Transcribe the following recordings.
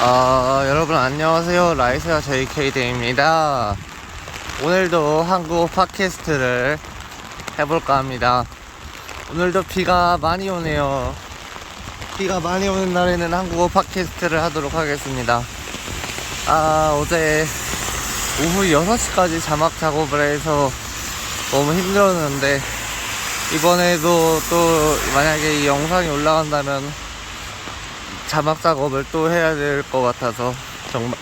여러분 안녕하세요. 라이스와 JK대입니다. 오늘도 한국 팟캐스트를 해볼까 합니다. 오늘도 비가 많이 오네요. 비가 많이 오는 날에는 한국어 팟캐스트를 하도록 하겠습니다. 어제 오후 6시까지 자막 작업을 해서 너무 힘들었는데, 이번에도 또 만약에 이 영상이 올라간다면 자막 작업을 또 해야 될 것 같아서 정말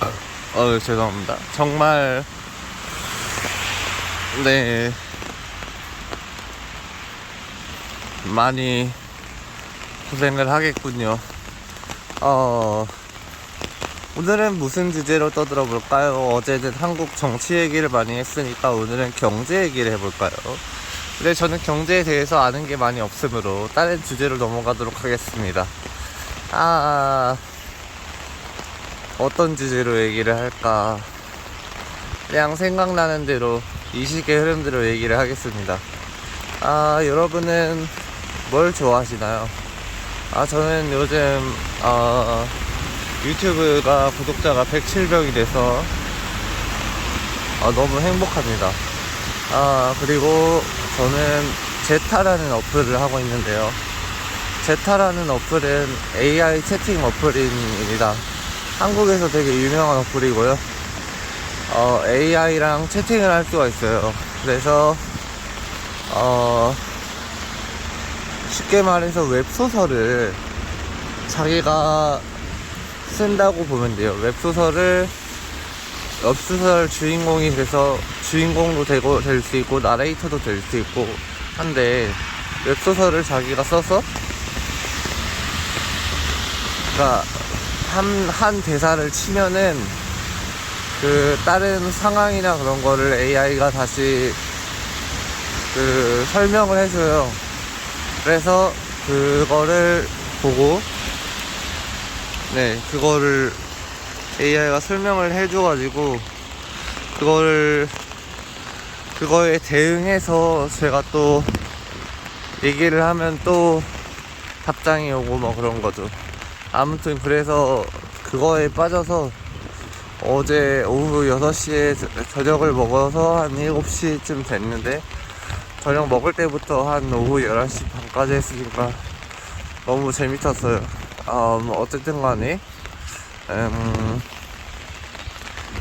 죄송합니다. 정말 네 많이 고생을 하겠군요. 오늘은 무슨 주제로 떠들어 볼까요? 어제는 한국 정치 얘기를 많이 했으니까 오늘은 경제 얘기를 해볼까요? 근데 저는 경제에 대해서 아는 게 많이 없으므로 다른 주제로 넘어가도록 하겠습니다. 어떤 주제로 얘기를 할까? 그냥 생각나는 대로 이 시기의 흐름대로 얘기를 하겠습니다. 여러분은 뭘 좋아하시나요? 저는 요즘 유튜브가 구독자가 107명이 돼서 너무 행복합니다. 그리고 저는 제타라는 어플을 하고 있는데요. 제타라는 어플은 AI 채팅 어플입니다. 한국에서 되게 유명한 어플이고요. AI랑 채팅을 할 수가 있어요. 그래서 쉽게 말해서 웹소설을 자기가 쓴다고 보면 돼요. 웹소설 주인공이 돼서 주인공도 되고 될 수 있고 나레이터도 될 수 있고 한데, 웹소설을 자기가 써서 그러니까 한 대사를 치면은 그 다른 상황이나 그런 거를 AI가 다시 설명을 해줘요. 그래서 그거를 보고 그거를 AI가 설명을 해줘가지고 그거에 대응해서 제가 또 얘기를 하면 또 답장이 오고 뭐 그런 거죠. 아무튼 그래서 그거에 빠져서 어제 오후 6시에 저녁을 먹어서 한 7시쯤 됐는데, 저녁 먹을 때부터 한 오후 11시 반까지 했으니까 너무 재밌었어요. 어쨌든 간에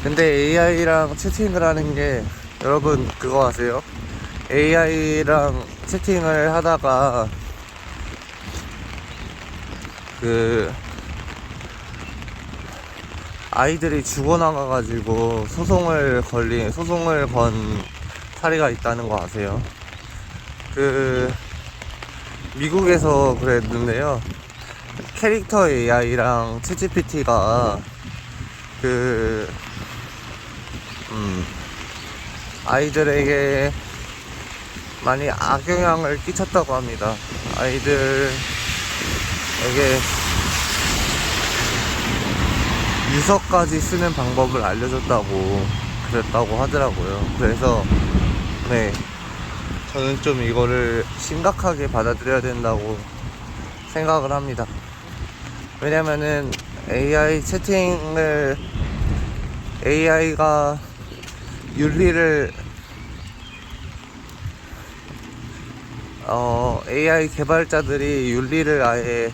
근데 AI랑 채팅을 하는 게, 여러분 그거 아세요? AI랑 채팅을 하다가 아이들이 죽어나가가지고 소송을 건 사례가 있다는 거 아세요? 미국에서 그랬는데요. 캐릭터 AI랑 챗GPT가 아이들에게 많이 악영향을 끼쳤다고 합니다. 아이들에게 유서까지 쓰는 방법을 알려줬다고 그랬다고 하더라고요. 그래서 저는 좀 이거를 심각하게 받아들여야 된다고 생각을 합니다. 왜냐면은 AI가 AI 개발자들이 윤리를 아예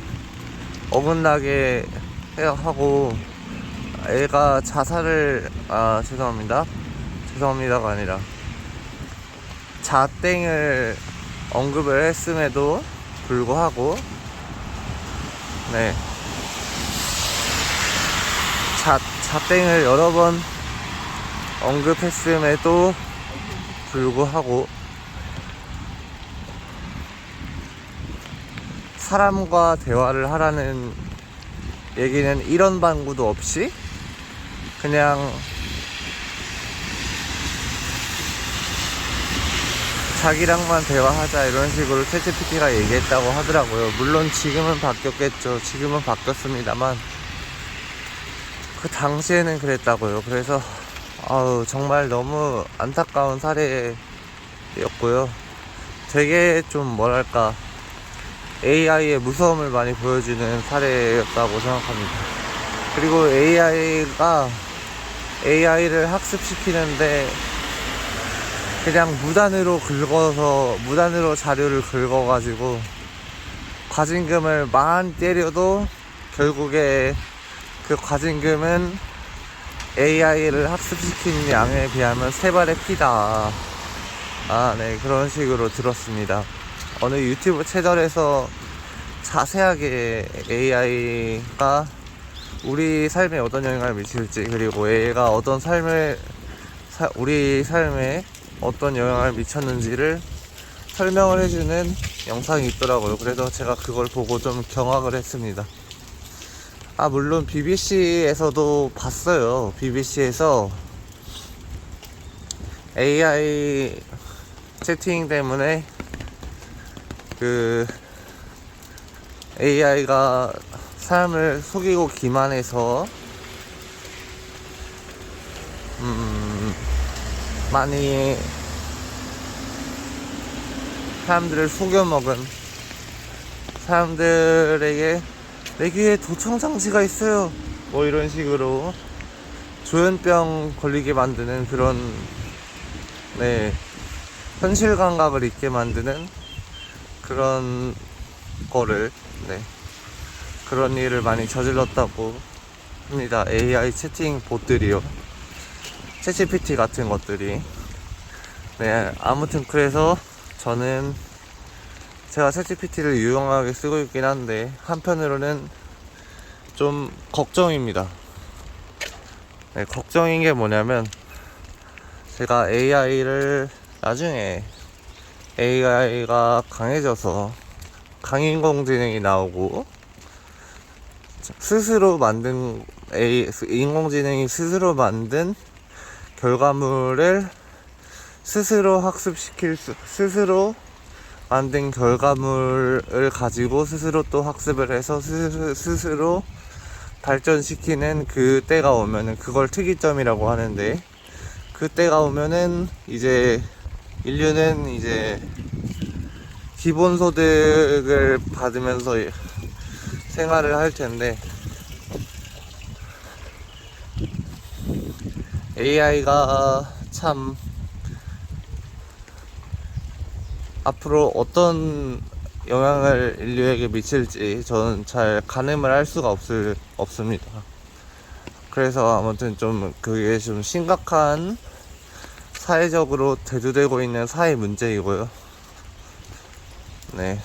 어긋나게 하고, 애가 죄송합니다가 아니라 자땡을 언급을 했음에도 불구하고 자땡을 여러 번 언급했음에도 불구하고 사람과 대화를 하라는 얘기는 이런 방구도 없이 그냥 자기랑만 대화하자 이런 식으로 챗GPT가 얘기했다고 하더라고요. 물론 지금은 바뀌었겠죠. 지금은 바뀌었습니다만 그 당시에는 그랬다고요. 그래서 정말 너무 안타까운 사례였고요. 되게 좀 뭐랄까 AI의 무서움을 많이 보여주는 사례였다고 생각합니다. 그리고 AI를 학습시키는데 그냥 무단으로 자료를 긁어가지고 과징금을 많이 때려도 결국에 그 과징금은 AI를 학습시키는 양에 비하면 세 발의 피다. 네, 그런 식으로 들었습니다. 어느 유튜브 채널에서 자세하게 AI가 우리 삶에 어떤 영향을 미칠지, 그리고 AI가 우리 삶에 어떤 영향을 미쳤는지를 설명을 해주는 영상이 있더라고요. 그래서 제가 그걸 보고 좀 경악을 했습니다. 물론 BBC에서도 봤어요. BBC에서 AI 채팅 때문에 AI가 사람을 속이고 기만해서 많이 사람들을 속여먹은, 사람들에게 내 귀에 도청장치가 있어요 뭐 이런 식으로 조현병 걸리게 만드는 그런, 네, 현실 감각을 잊게 만드는 그런 거를, 네, 그런 일을 많이 저질렀다고 합니다. AI 채팅 봇들이요, 챗GPT 같은 것들이. 네, 아무튼 그래서 저는 제가 챗GPT를 유용하게 쓰고 있긴 한데 한편으로는 좀 걱정입니다. 네, 걱정인 게 뭐냐면, 제가 나중에 AI가 강해져서 강인공지능이 나오고 인공지능이 스스로 만든 결과물을 스스로 스스로 만든 결과물을 가지고 스스로 또 학습을 해서 스스로 발전시키는 그 때가 오면은, 그걸 특이점이라고 하는데, 그 때가 오면은 이제 인류는 이제 기본소득을 받으면서 생활을 할 텐데, AI가 참 앞으로 어떤 영향을 인류에게 미칠지 저는 잘 가늠을 할 수가 없습니다. 그래서 아무튼 좀 그게 좀 심각한 사회적으로 대두되고 있는 사회 문제이고요. 네.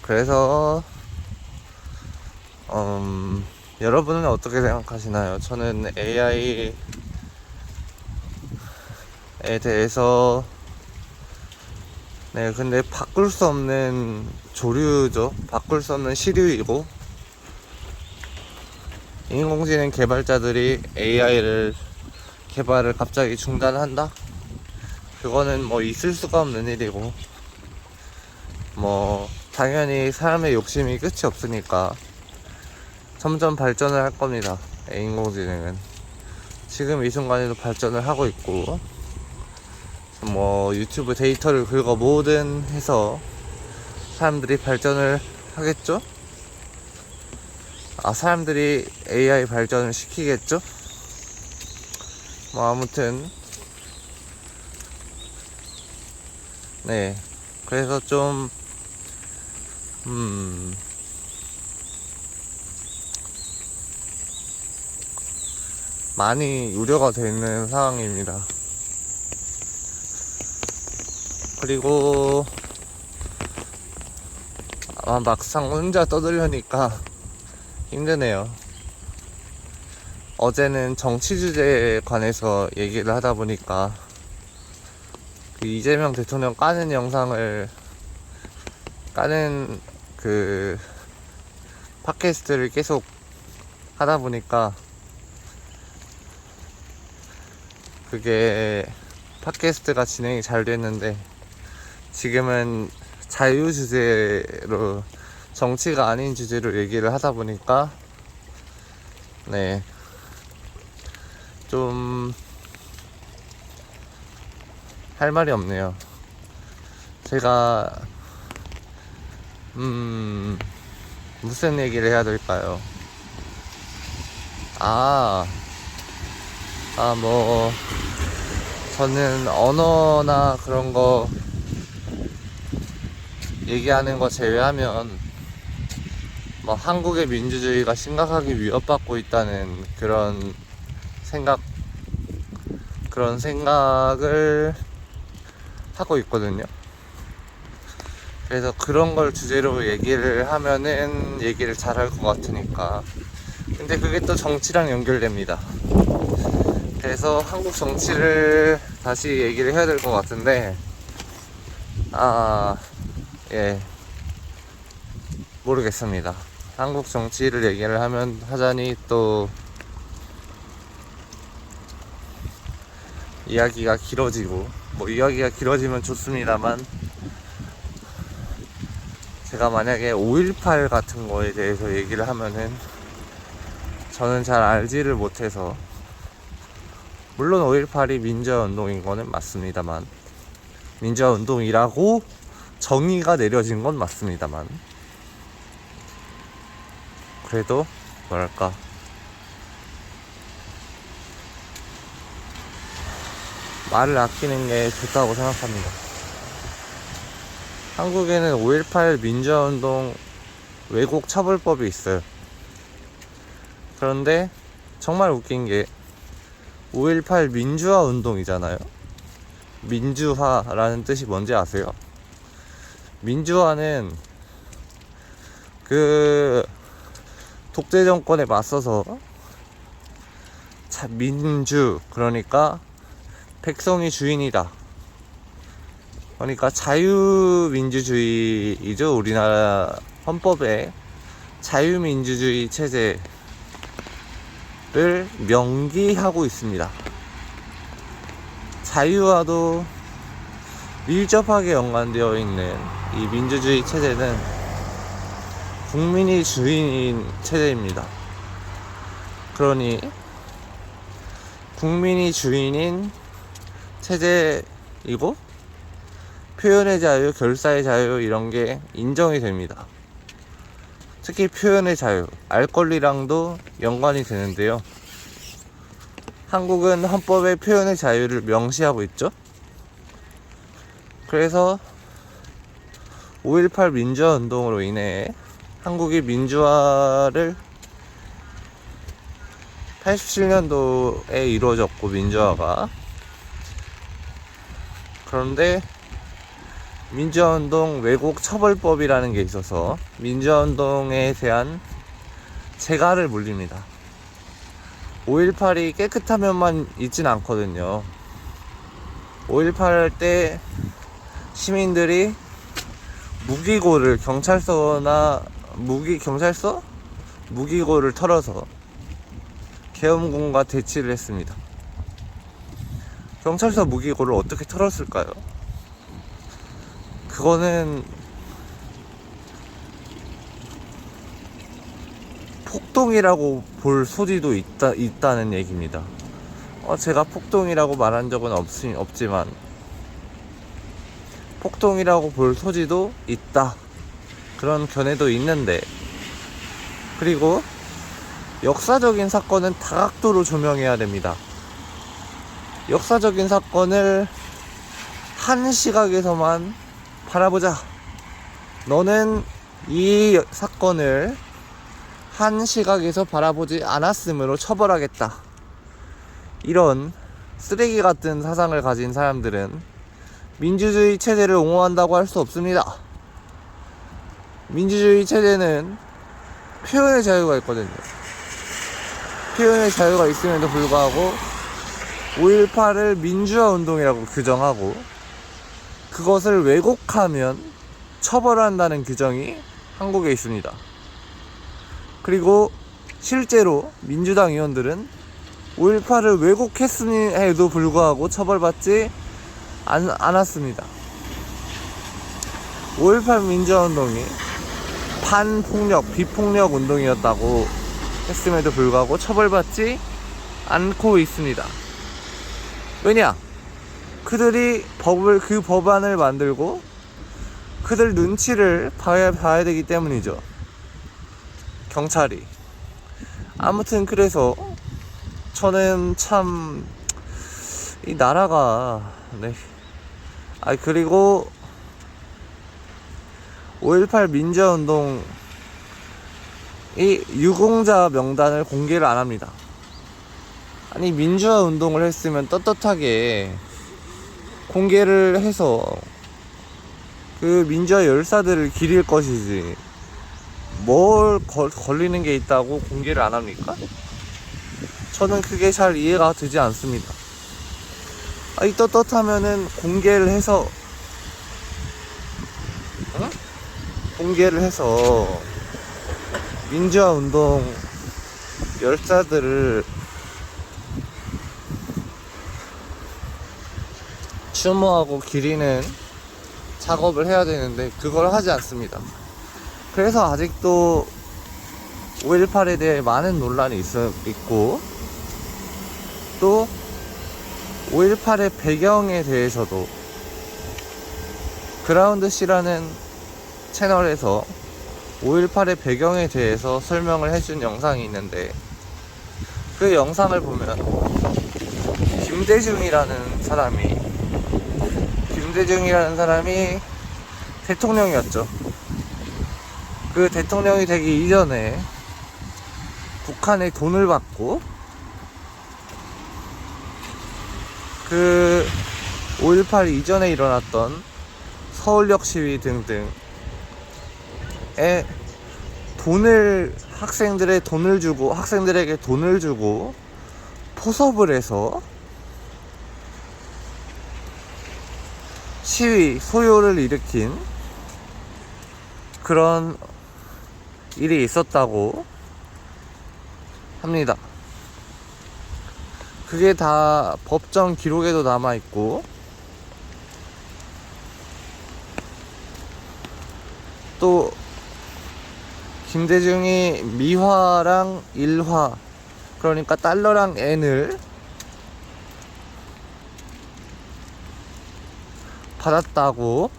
그래서 여러분은 어떻게 생각하시나요? 저는 AI에 대해서, 네, 근데 바꿀 수 없는 조류죠. 바꿀 수 없는 시류이고, 인공지능 개발자들이 개발을 갑자기 중단한다? 그거는 뭐 있을 수가 없는 일이고, 뭐 당연히 사람의 욕심이 끝이 없으니까 점점 발전을 할 겁니다. 인공지능은 지금 이 순간에도 발전을 하고 있고, 뭐 유튜브 데이터를 긁어 모으든 해서 사람들이 발전을 하겠죠? 사람들이 AI 발전을 시키겠죠? 뭐 아무튼, 네, 그래서 좀 많이 우려가 되는 상황입니다. 그리고 막상 혼자 떠들려니까 힘드네요. 어제는 정치 주제에 관해서 얘기를 하다 보니까 그 이재명 대통령 까는 그 팟캐스트를 계속 하다 보니까 그게 팟캐스트가 진행이 잘 됐는데, 지금은 자유 주제로, 정치가 아닌 주제로 얘기를 하다 보니까, 네, 좀 할 말이 없네요. 제가 무슨 얘기를 해야 될까요? 아, 뭐, 저는 언어나 그런 거 얘기하는 거 제외하면, 뭐, 한국의 민주주의가 심각하게 위협받고 있다는 그런 생각을 하고 있거든요. 그래서 그런 걸 주제로 얘기를 하면은 얘기를 잘할 것 같으니까. 근데 그게 또 정치랑 연결됩니다. 그래서 한국 정치를 다시 얘기를 해야 될 것 같은데, 예, 모르겠습니다. 한국 정치를 얘기를 하자니 또 이야기가 길어지고, 뭐 이야기가 길어지면 좋습니다만, 제가 만약에 5.18 같은 거에 대해서 얘기를 하면은 저는 잘 알지를 못해서, 물론 5.18이 민주화 운동인 거는 맞습니다만, 민주화 운동이라고 정의가 내려진 건 맞습니다만, 그래도 뭐랄까, 말을 아끼는 게 좋다고 생각합니다. 한국에는 5.18 민주화 운동 왜곡 처벌법이 있어요. 그런데 정말 웃긴 게 5.18 민주화 운동이잖아요. 민주화라는 뜻이 뭔지 아세요? 민주화는 그 독재 정권에 맞서서 민주, 그러니까 백성이 주인이다, 그러니까 자유민주주의이죠. 우리나라 헌법에 자유민주주의 체제를 명기하고 있습니다. 자유와도 밀접하게 연관되어 있는 이 민주주의 체제는 국민이 주인인 체제입니다. 그러니 국민이 주인인 체제이고, 표현의 자유, 결사의 자유, 이런 게 인정이 됩니다. 특히 표현의 자유, 알 권리랑도 연관이 되는데요. 한국은 헌법에 표현의 자유를 명시하고 있죠. 그래서 5.18 민주화 운동으로 인해 한국이 민주화를 87년도에 이루어졌고, 민주화가. 그런데 민주화운동 왜곡 처벌법이라는 게 있어서 민주화운동에 대한 재갈을 물립니다. 5.18이 깨끗하면만 있진 않거든요. 5.18 때 시민들이 무기고를 무기고를 털어서 계엄군과 대치를 했습니다. 경찰서 무기고를 어떻게 털었을까요? 그거는 폭동이라고 볼 소지도 있다는 얘기입니다. 제가 폭동이라고 말한 적은 없지만 폭동이라고 볼 소지도 있다, 그런 견해도 있는데, 그리고 역사적인 사건은 다각도로 조명해야 됩니다. 역사적인 사건을 한 시각에서만 바라보자, 너는 이 사건을 한 시각에서 바라보지 않았으므로 처벌하겠다, 이런 쓰레기 같은 사상을 가진 사람들은 민주주의 체제를 옹호한다고 할 수 없습니다. 민주주의 체제는 표현의 자유가 있거든요. 표현의 자유가 있음에도 불구하고 5.18을 민주화 운동이라고 규정하고, 그것을 왜곡하면 처벌한다는 규정이 한국에 있습니다. 그리고 실제로 민주당 의원들은 5.18을 왜곡했음에도 불구하고 처벌받지 않았습니다. 5.18 민주화운동이 반폭력, 비폭력 운동이었다고 했음에도 불구하고 처벌받지 않고 있습니다. 왜냐? 그들이 그 법안을 만들고 그들 눈치를 봐야 되기 때문이죠. 경찰이. 아무튼 그래서 저는 참 이 나라가 그리고 5.18 민주화운동 이 유공자 명단을 공개를 안 합니다. 아니, 민주화 운동을 했으면 떳떳하게 공개를 해서 그 민주화 열사들을 기릴 것이지, 뭘 걸리는 게 있다고 공개를 안 합니까? 저는 그게 잘 이해가 되지 않습니다. 아니, 떳떳하면은 공개를 해서 공개를 해서 민주화 운동 열사들을 추모하고 기리는 작업을 해야 되는데 그걸 하지 않습니다. 그래서 아직도 5.18에 대해 많은 논란이 있고, 또 5.18의 배경에 대해서도 그라운드C라는 채널에서 5.18의 배경에 대해서 설명을 해준 영상이 있는데, 그 영상을 보면 김대중이라는 사람이 대통령이었죠. 그 대통령이 되기 이전에 북한의 돈을 받고 그 5.18 이전에 일어났던 서울역 시위 등등에 학생들에게 돈을 주고 포섭을 해서 시위 소요를 일으킨 그런 일이 있었다고 합니다. 그게 다 법정 기록에도 남아있고, 또 김대중이 미화랑 일화, 그러니까 달러랑 엔을 받았다고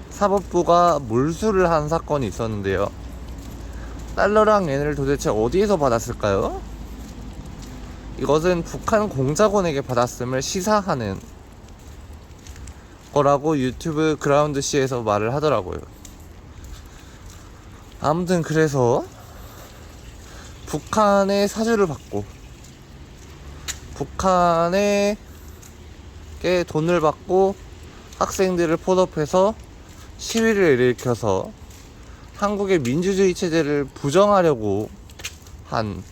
사법부가 몰수를 한 사건이 있었는데요. 달러랑 엔을 도대체 어디에서 받았을까요? 이것은 북한 공작원에게 받았음을 시사하는 거라고 유튜브 그라운드C에서 말을 하더라고요. 아무튼 그래서 북한의 사주를 받고 북한에게 돈을 받고 학생들을 포섭해서 시위를 일으켜서 한국의 민주주의 체제를 부정하려고 한,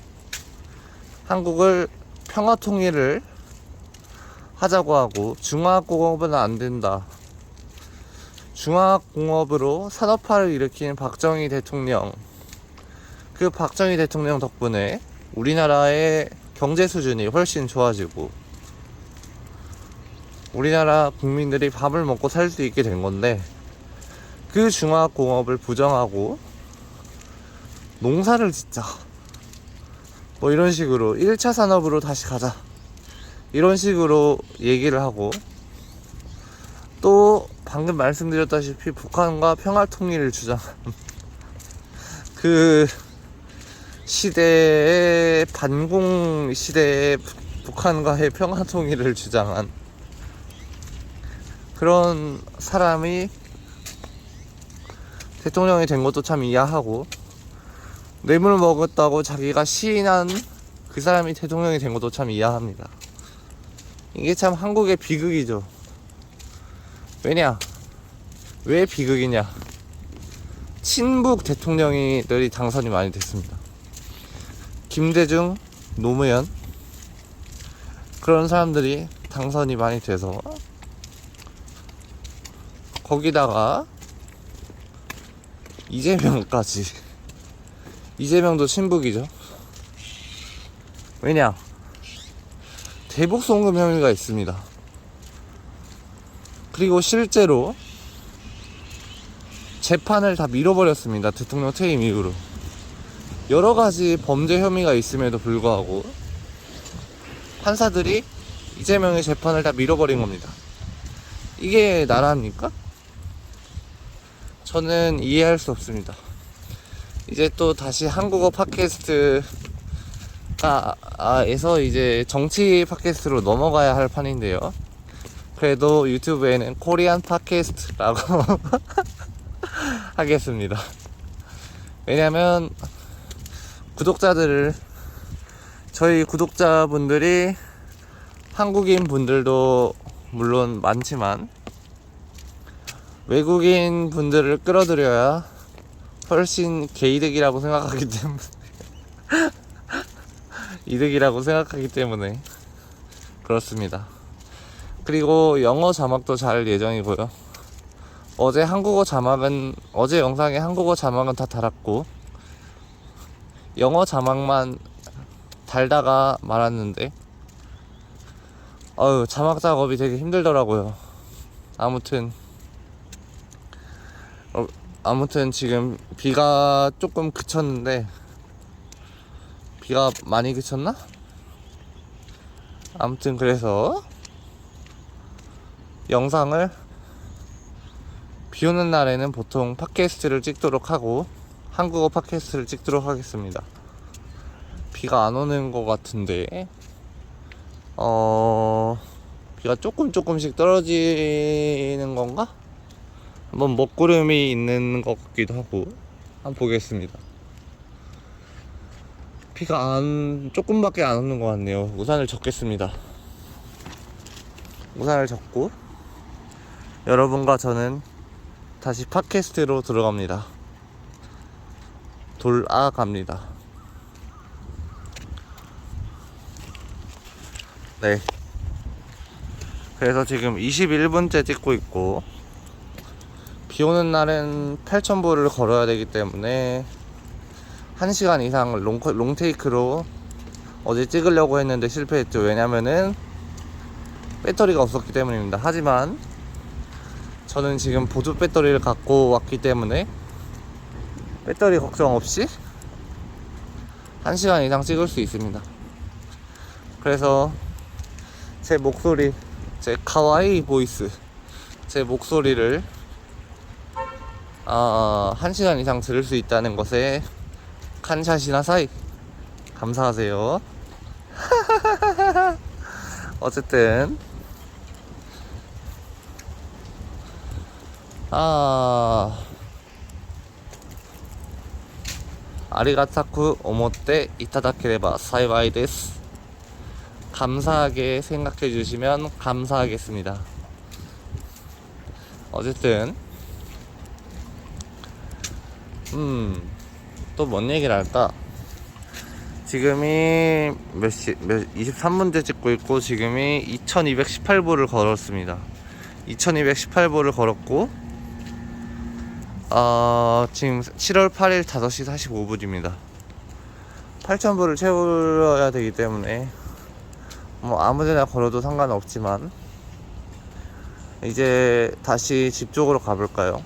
한국을 평화통일을 하자고 하고, 중화공업은 안 된다, 중화공업으로 산업화를 일으킨 박정희 대통령, 그 박정희 대통령 덕분에 우리나라의 경제 수준이 훨씬 좋아지고 우리나라 국민들이 밥을 먹고 살 수 있게 된 건데, 그 중화공업을 부정하고 농사를 짓자, 뭐 이런 식으로 1차 산업으로 다시 가자, 이런 식으로 얘기를 하고, 또 방금 말씀드렸다시피 북한과 평화통일을 주장한 그 시대의 반공 시대의 북한과의 평화통일을 주장한 그런 사람이 대통령이 된 것도 참 이해하고, 뇌물 먹었다고 자기가 시인한 그 사람이 대통령이 된 것도 참 이해합니다. 이게 참 한국의 비극이죠. 왜 비극이냐? 친북 대통령들이 당선이 많이 됐습니다. 김대중, 노무현, 그런 사람들이 당선이 많이 돼서, 거기다가 이재명까지. 이재명도 친북이죠. 왜냐? 대북 송금 혐의가 있습니다. 그리고 실제로 재판을 다 밀어버렸습니다. 대통령 퇴임 이후로. 여러 가지 범죄 혐의가 있음에도 불구하고 판사들이 이재명의 재판을 다 밀어버린 겁니다. 이게 나라입니까? 저는 이해할 수 없습니다. 이제 또 다시 한국어 팟캐스트에서 이제 정치 팟캐스트로 넘어가야 할 판인데요. 그래도 유튜브에는 코리안 팟캐스트라고 하겠습니다. 왜냐면 저희 구독자분들이 한국인 분들도 물론 많지만 외국인 분들을 끌어들여야 훨씬 개이득이라고 생각하기 때문에 이득이라고 생각하기 때문에 그렇습니다. 그리고 영어 자막도 잘 예정이고요. 어제 영상에 한국어 자막은 다 달았고 영어 자막만 달다가 말았는데 자막 작업이 되게 힘들더라고요. 아무튼 지금 비가 조금 그쳤는데, 비가 많이 그쳤나? 아무튼 그래서 영상을 비 오는 날에는 보통 팟캐스트를 찍도록 하고 한국어 팟캐스트를 찍도록 하겠습니다. 비가 안 오는 것 같은데 비가 조금씩 떨어지는 건가? 한번 먹구름이 있는 것 같기도 하고 한번 보겠습니다. 비가 조금밖에 안 오는 것 같네요. 우산을 젖겠습니다. 우산을 젖고 여러분과 저는 다시 팟캐스트로 들어갑니다. 돌아갑니다. 네. 그래서 지금 21분째 찍고 있고 비 오는 날은 8,000보를 걸어야 되기 때문에 1시간 이상 롱테이크로 어제 찍으려고 했는데 실패했죠. 왜냐면은 배터리가 없었기 때문입니다. 하지만 저는 지금 보조 배터리를 갖고 왔기 때문에 배터리 걱정 없이 1시간 이상 찍을 수 있습니다. 그래서 제 목소리, 제 카와이 보이스, 제 목소리를 1시간 이상 들을 수 있다는 것에 칸샷이나사이 감사하세요. 어쨌든 아리가타쿠 오모테 이타다케레바 사이와이 데스. 감사하게 생각해 주시면 감사하겠습니다. 어쨌든 또 뭔 얘기를 할까? 지금이 23분째 찍고 있고 지금이 2218보를 걸었습니다. 2218보를 걸었고 지금 7월 8일 5시 45분입니다 8000보를 채워야 되기 때문에 뭐 아무데나 걸어도 상관없지만 이제 다시 집 쪽으로 가볼까요?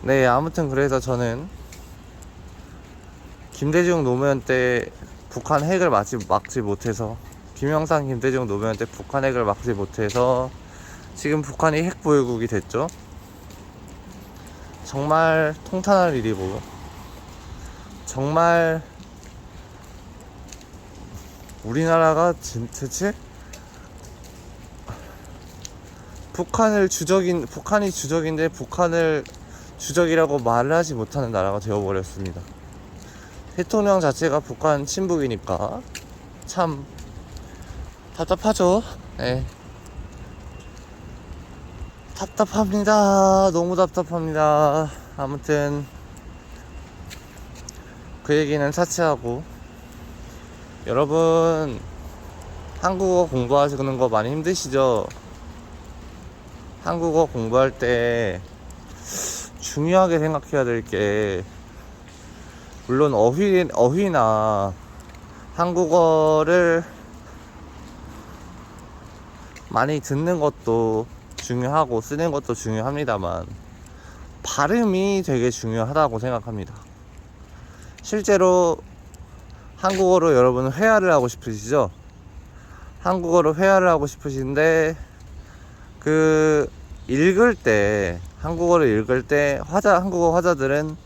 네, 아무튼 그래서 저는 김대중 노무현 때 북한 핵을 막지 못해서 김영삼 김대중 노무현 때 북한 핵을 막지 못해서 지금 북한이 핵 보유국이 됐죠. 정말 통탄할 일이고 정말 우리나라가 대체 북한이 주적인데 북한을 주적이라고 말을 하지 못하는 나라가 되어버렸습니다. 대통령 자체가 북한 친북이니까 참 답답하죠. 네. 답답합니다. 너무 답답합니다. 아무튼 그 얘기는 차치하고 여러분 한국어 공부하시는 거 많이 힘드시죠? 한국어 공부할 때 중요하게 생각해야 될 게 물론 어휘나 한국어를 많이 듣는 것도 중요하고 쓰는 것도 중요합니다만 발음이 되게 중요하다고 생각합니다. 실제로 한국어로 여러분 회화를 하고 싶으시죠? 한국어로 회화를 하고 싶으신데 한국어를 읽을 때 한국어 화자들은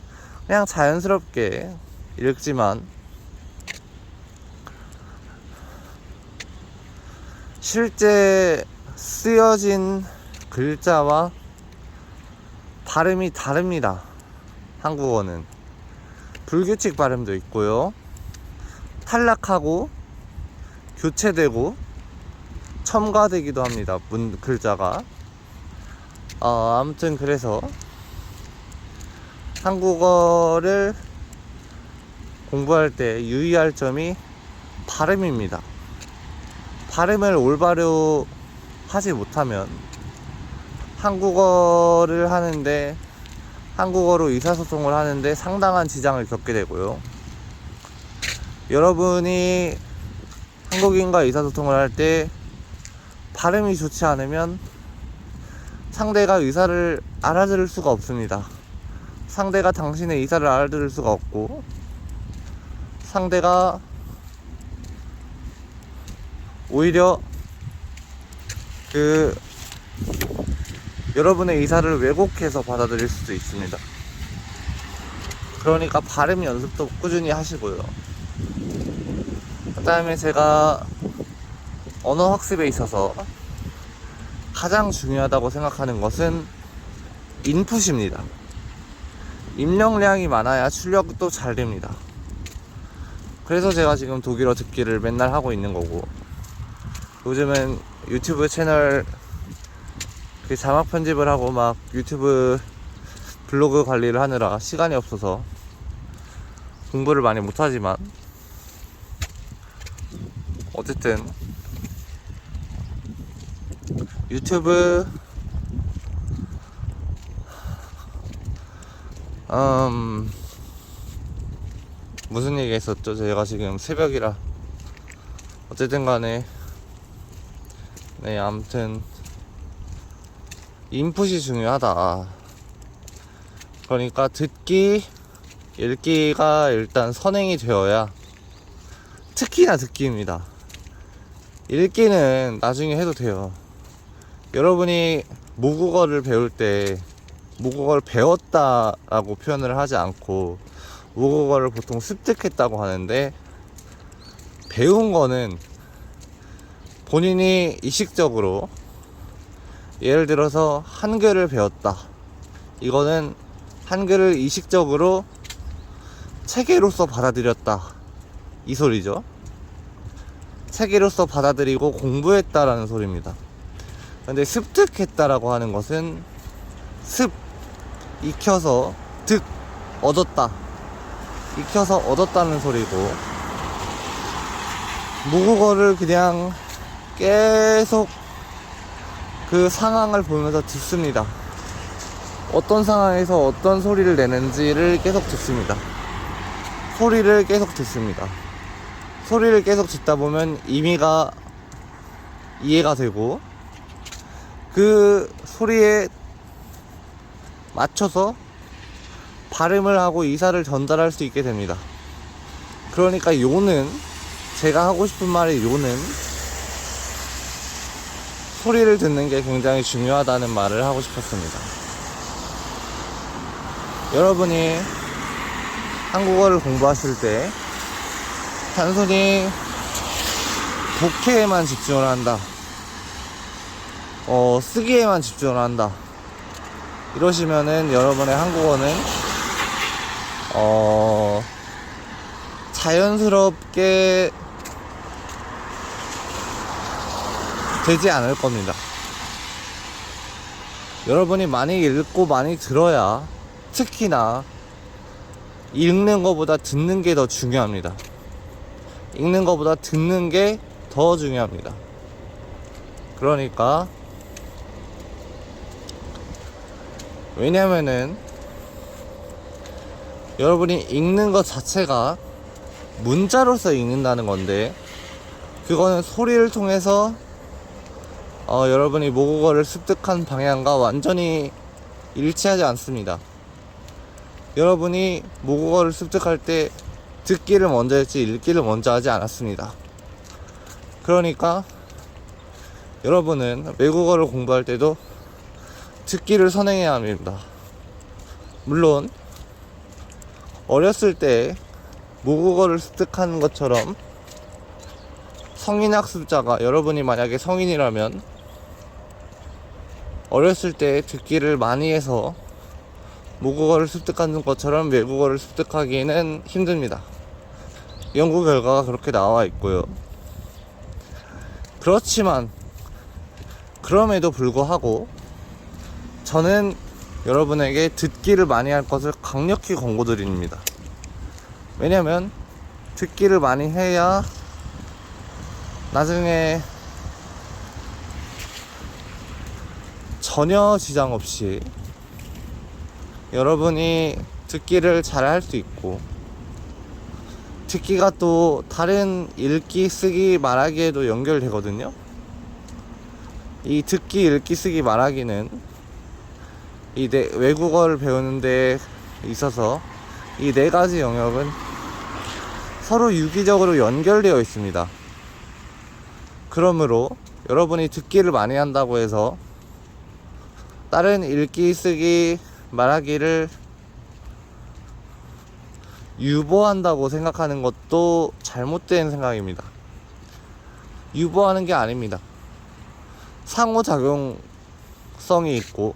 그냥 자연스럽게 읽지만 실제 쓰여진 글자와 발음이 다릅니다. 한국어는 불규칙 발음도 있고요, 탈락하고 교체되고 첨가되기도 합니다. 글자가. 아무튼 그래서 한국어를 공부할 때 유의할 점이 발음입니다. 발음을 올바로 하지 못하면 한국어를 하는데, 한국어로 의사소통을 하는데 상당한 지장을 겪게 되고요. 여러분이 한국인과 의사소통을 할 때 발음이 좋지 않으면 상대가 의사를 알아들을 수가 없습니다. 상대가 당신의 의사를 알아들을 수가 없고, 상대가 오히려 여러분의 의사를 왜곡해서 받아들일 수도 있습니다. 그러니까 발음 연습도 꾸준히 하시고요. 그 다음에 제가 언어 학습에 있어서 가장 중요하다고 생각하는 것은 인풋입니다. 입력량이 많아야 출력도 잘 됩니다. 그래서 제가 지금 독일어 듣기를 맨날 하고 있는 거고, 요즘은 유튜브 채널 자막 편집을 하고 막 유튜브 블로그 관리를 하느라 시간이 없어서 공부를 많이 못하지만, 어쨌든 유튜브 무슨 얘기 했었죠? 제가 지금 새벽이라. 어쨌든 간에 네, 아무튼 인풋이 중요하다. 그러니까 듣기, 읽기가 일단 선행이 되어야, 특히나 듣기입니다. 읽기는 나중에 해도 돼요. 여러분이 모국어를 배울 때 모국어를 배웠다라고 표현을 하지 않고 모국어를 보통 습득했다고 하는데, 배운 거는 본인이 의식적으로, 예를 들어서 한글을 배웠다, 이거는 한글을 의식적으로 체계로서 받아들였다, 이 소리죠. 체계로서 받아들이고 공부했다라는 소리입니다. 근데 습득했다라고 하는 것은 익혀서, 얻었다, 익혀서 얻었다는 소리고, 모국어를 그냥 계속 그 상황을 보면서 듣습니다. 어떤 상황에서 어떤 소리를 내는지를 계속 듣습니다. 소리를 계속 듣습니다. 소리를 계속 듣다 보면 의미가 이해가 되고, 그 소리에 맞춰서 발음을 하고 의사를 전달할 수 있게 됩니다. 그러니까 요는, 제가 하고 싶은 말의 요는 소리를 듣는 게 굉장히 중요하다는 말을 하고 싶었습니다. 여러분이 한국어를 공부하실 때 단순히 독해에만 집중을 한다, 쓰기에만 집중을 한다, 이러시면은 여러분의 한국어는 자연스럽게 되지 않을 겁니다. 여러분이 많이 읽고 많이 들어야, 특히나 읽는 것보다 듣는 게 더 중요합니다. 읽는 것보다 듣는 게 더 중요합니다. 그러니까, 왜냐면은 여러분이 읽는 것 자체가 문자로서 읽는다는 건데, 그거는 소리를 통해서 여러분이 모국어를 습득한 방향과 완전히 일치하지 않습니다. 여러분이 모국어를 습득할 때 듣기를 먼저 했지 읽기를 먼저 하지 않았습니다. 그러니까 여러분은 외국어를 공부할 때도 듣기를 선행해야 합니다. 물론 어렸을 때 모국어를 습득하는 것처럼 성인학습자가, 여러분이 만약에 성인이라면 어렸을 때 듣기를 많이 해서 모국어를 습득하는 것처럼 외국어를 습득하기에는 힘듭니다. 연구 결과가 그렇게 나와 있고요. 그렇지만 그럼에도 불구하고 저는 여러분에게 듣기를 많이 할 것을 강력히 권고드립니다. 왜냐면 듣기를 많이 해야 나중에 전혀 지장 없이 여러분이 듣기를 잘 할 수 있고, 듣기가 또 다른 읽기, 쓰기, 말하기에도 연결되거든요. 이 듣기, 읽기, 쓰기, 말하기는 이 외국어를 배우는 데 있어서 이 네 가지 영역은 서로 유기적으로 연결되어 있습니다. 그러므로 여러분이 듣기를 많이 한다고 해서 다른 읽기, 쓰기, 말하기를 유보한다고 생각하는 것도 잘못된 생각입니다. 유보하는 게 아닙니다. 상호작용성이 있고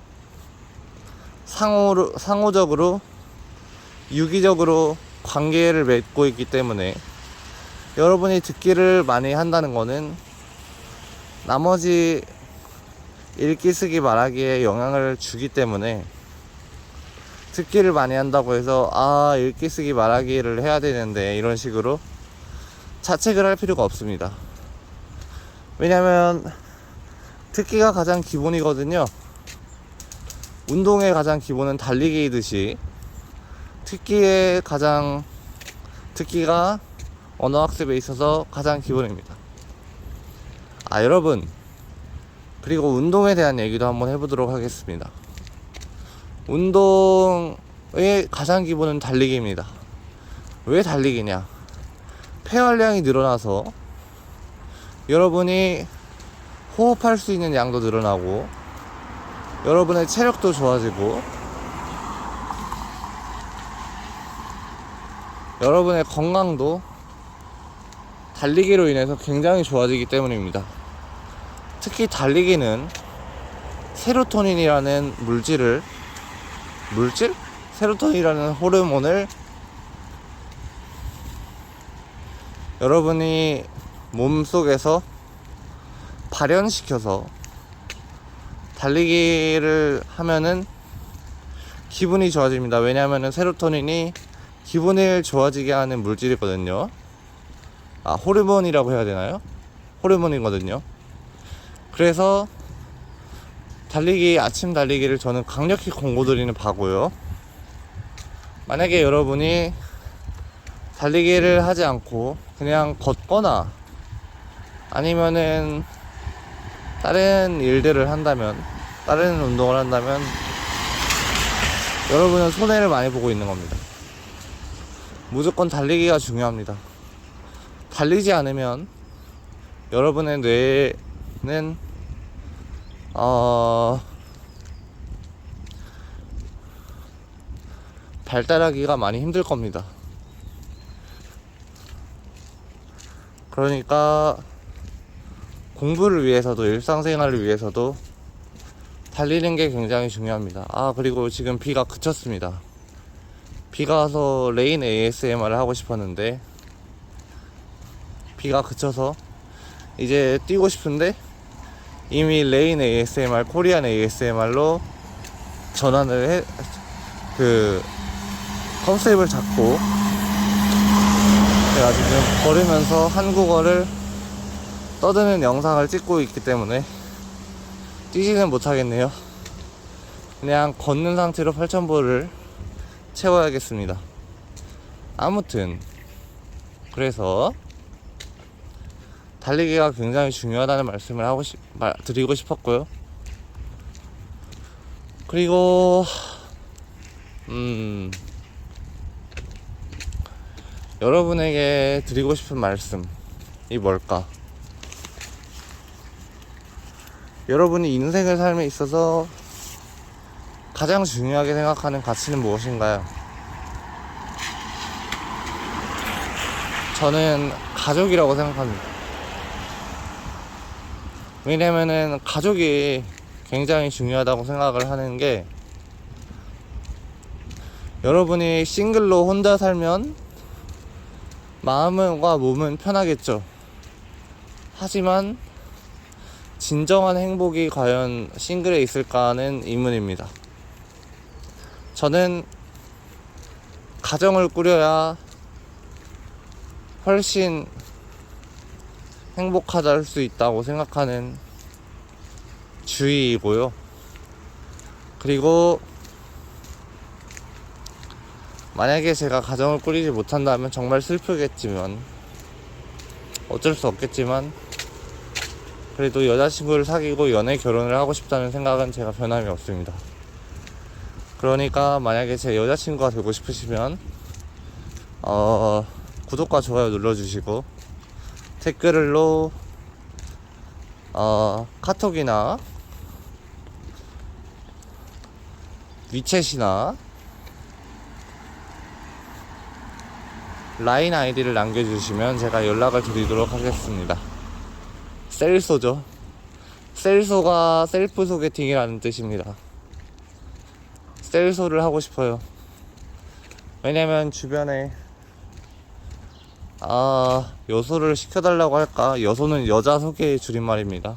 상호적으로 유기적으로 관계를 맺고 있기 때문에 여러분이 듣기를 많이 한다는 거는 나머지 읽기, 쓰기, 말하기에 영향을 주기 때문에 듣기를 많이 한다고 해서 읽기, 쓰기, 말하기를 해야 되는데 이런 식으로 자책을 할 필요가 없습니다. 왜냐면 듣기가 가장 기본이거든요. 운동의 가장 기본은 달리기이듯이 듣기가 언어학습에 있어서 가장 기본입니다. 여러분, 그리고 운동에 대한 얘기도 한번 해보도록 하겠습니다. 운동의 가장 기본은 달리기입니다. 왜 달리기냐? 폐활량이 늘어나서 여러분이 호흡할 수 있는 양도 늘어나고 여러분의 체력도 좋아지고 여러분의 건강도 달리기로 인해서 굉장히 좋아지기 때문입니다. 특히 달리기는 세로토닌이라는 세로토닌이라는 호르몬을 여러분이 몸속에서 발현시켜서 달리기를 하면은 기분이 좋아집니다. 왜냐하면은 세로토닌이 기분을 좋아지게 하는 물질이거든요. 호르몬이라고 해야 되나요? 호르몬이거든요. 그래서 아침 달리기를 저는 강력히 권고드리는 바고요. 만약에 여러분이 달리기를 하지 않고 그냥 걷거나 아니면은 다른 일들을 한다면, 다른 운동을 한다면 여러분은 손해를 많이 보고 있는 겁니다. 무조건 달리기가 중요합니다. 달리지 않으면 여러분의 뇌는 발달하기가 많이 힘들 겁니다. 그러니까 공부를 위해서도 일상생활을 위해서도 달리는 게 굉장히 중요합니다. 그리고 지금 비가 그쳤습니다. 비가 와서 레인 ASMR을 하고 싶었는데 비가 그쳐서 이제 뛰고 싶은데 이미 레인 ASMR, 코리안 ASMR로 전환을 컨셉을 잡고 제가 지금 걸으면서 한국어를 떠드는 영상을 찍고 있기 때문에 뛰지는 못하겠네요. 그냥 걷는 상태로 8,000보를 채워야겠습니다. 아무튼 그래서 달리기가 굉장히 중요하다는 말씀을 드리고 싶었고요. 그리고 여러분에게 드리고 싶은 말씀이 뭘까? 여러분이 인생을 삶에 있어서 가장 중요하게 생각하는 가치는 무엇인가요? 저는 가족이라고 생각합니다. 왜냐면은 가족이 굉장히 중요하다고 생각을 하는 게, 여러분이 싱글로 혼자 살면 마음과 몸은 편하겠죠. 하지만 진정한 행복이 과연 싱글에 있을까는 의문입니다. 저는 가정을 꾸려야 훨씬 행복하다 할 수 있다고 생각하는 주의이고요. 그리고 만약에 제가 가정을 꾸리지 못한다면 정말 슬프겠지만, 어쩔 수 없겠지만, 그래도 여자친구를 사귀고 연애 결혼을 하고 싶다는 생각은 제가 변함이 없습니다. 그러니까 만약에 제 여자친구가 되고 싶으시면 구독과 좋아요 눌러주시고, 댓글로 카톡이나 위챗이나 라인 아이디를 남겨주시면 제가 연락을 드리도록 하겠습니다. 셀소죠. 셀소가 셀프 소개팅이라는 뜻입니다. 셀소를 하고 싶어요. 왜냐면 주변에 여소를 시켜달라고 할까? 여소는 여자 소개의 줄임말입니다.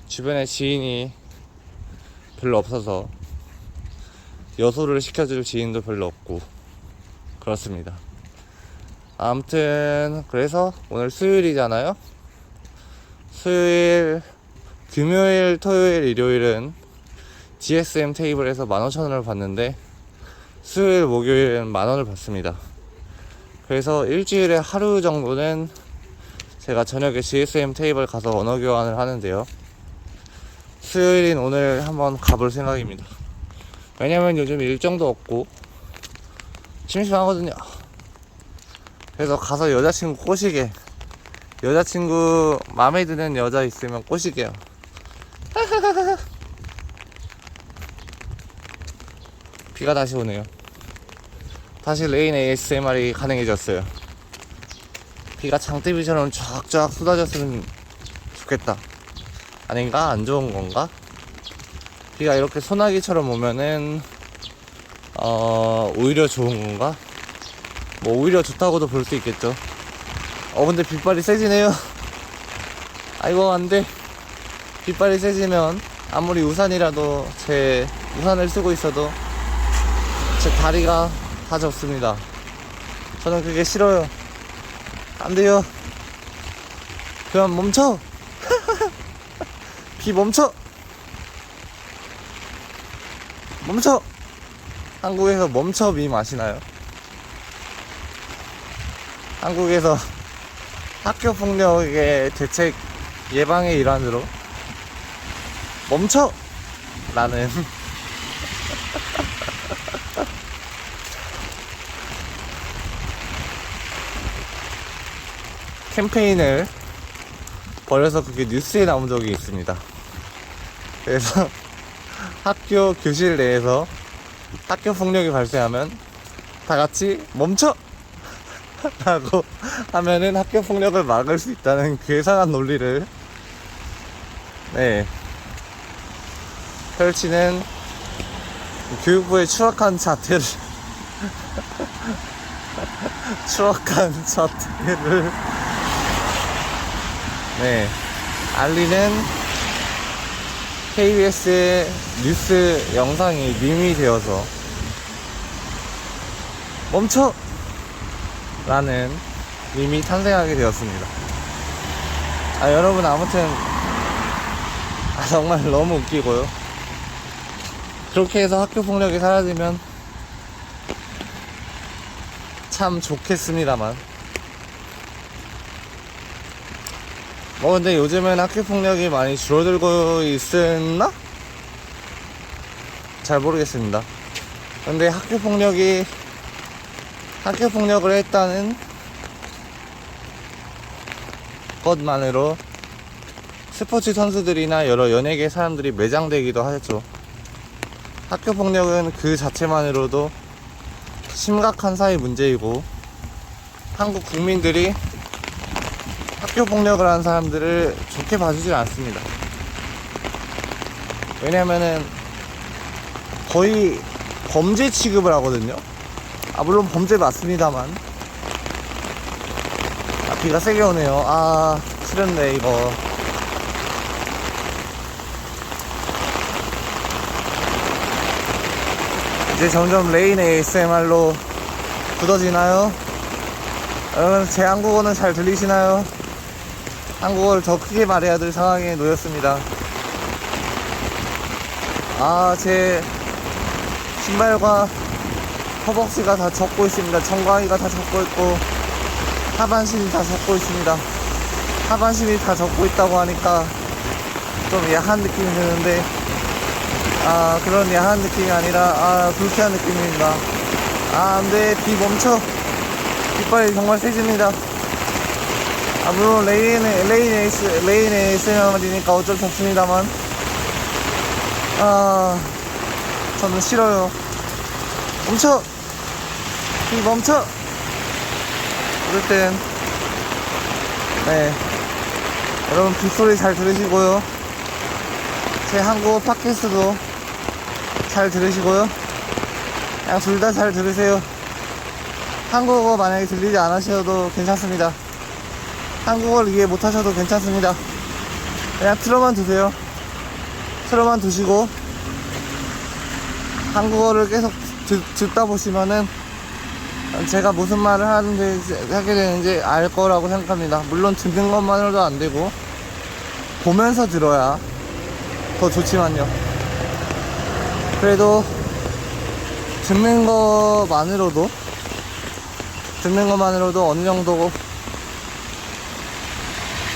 주변에 지인이 별로 없어서 여소를 시켜줄 지인도 별로 없고 그렇습니다. 아무튼 그래서 오늘 수요일이잖아요. 수요일, 금요일, 토요일, 일요일은 GSM 테이블에서 15,000원을 받는데, 수요일, 목요일은 10,000원을 받습니다. 그래서 일주일에 하루 정도는 제가 저녁에 GSM 테이블 가서 언어 교환을 하는데요. 수요일인 오늘 한번 가볼 생각입니다. 왜냐면 요즘 일정도 없고 심심하거든요. 그래서 가서 여자친구 꼬시게, 여자친구 마음에 드는 여자 있으면 꼬시게요. 비가 다시 오네요. 다시 레인 ASMR이 가능해졌어요. 비가 장대비처럼 쫙쫙 쏟아졌으면 좋겠다. 아닌가? 안 좋은 건가? 비가 이렇게 소나기처럼 오면은 오히려 좋은 건가? 뭐 오히려 좋다고도 볼 수 있겠죠. 근데 빗발이 세지네요. 아이고 안돼. 빗발이 세지면 아무리 우산이라도, 제 우산을 쓰고 있어도 제 다리가 다 젖습니다. 저는 그게 싫어요. 안 돼요. 그럼 멈춰. 비 멈춰. 멈춰. 한국에서 멈춰 미 마시나요? 한국에서 학교 폭력의 대책 예방의 일환으로 멈춰! 라는 캠페인을 벌여서 그게 뉴스에 나온 적이 있습니다. 그래서 학교 교실 내에서 학교 폭력이 발생하면 다 같이 멈춰! 라고 하면은 학교 폭력을 막을 수 있다는 괴상한 논리를 펼치는 교육부의 추악한 자태를 알리는 KBS의 뉴스 영상이 밈이 되어서 멈춰! 라는 밈이 탄생하게 되었습니다. 여러분 아무튼 정말 너무 웃기고요. 그렇게 해서 학교 폭력이 사라지면 참 좋겠습니다만, 근데 요즘엔 학교 폭력이 많이 줄어들고 있었나? 잘 모르겠습니다. 근데 학교 폭력을 했다는 것만으로 스포츠 선수들이나 여러 연예계 사람들이 매장되기도 하죠. 학교 폭력은 그 자체만으로도 심각한 사회 문제이고, 한국 국민들이 학교 폭력을 하는 사람들을 좋게 봐주질 않습니다. 왜냐면은 거의 범죄 취급을 하거든요. 물론 범죄 맞습니다만. 비가 세게 오네요. 틀렸네 이거. 이제 점점 레인 ASMR로 굳어지나요? 여러분, 제 한국어는 잘 들리시나요? 한국어를 더 크게 말해야 될 상황에 놓였습니다. 제 신발과 허벅지가 다 젖고 있습니다. 정강이가 다 젖고 있고, 하반신이 다 젖고 있습니다. 하반신이 다 젖고 있다고 하니까 좀 야한 느낌이 드는데, 그런 야한 느낌이 아니라, 불쾌한 느낌입니다. 안돼, 비 멈춰. 빗발이 정말 세집니다. 물론 레인 ASMR이니까 어쩔 수 없습니다만, 저는 싫어요. 멈춰! 비 멈춰! 그럴 땐, 여러분 빗소리 잘 들으시고요. 제 한국어 팟캐스트도 잘 들으시고요. 그냥 둘 다 잘 들으세요. 한국어 만약에 들리지 않으셔도 괜찮습니다. 한국어를 이해 못하셔도 괜찮습니다. 그냥 틀어만 두세요. 틀어만 두시고 한국어를 계속 듣다 보시면은 제가 무슨 말을 하게 되는지 알 거라고 생각합니다. 물론 듣는 것만으로도 안 되고 보면서 들어야 더 좋지만요. 그래도 듣는 것만으로도 어느 정도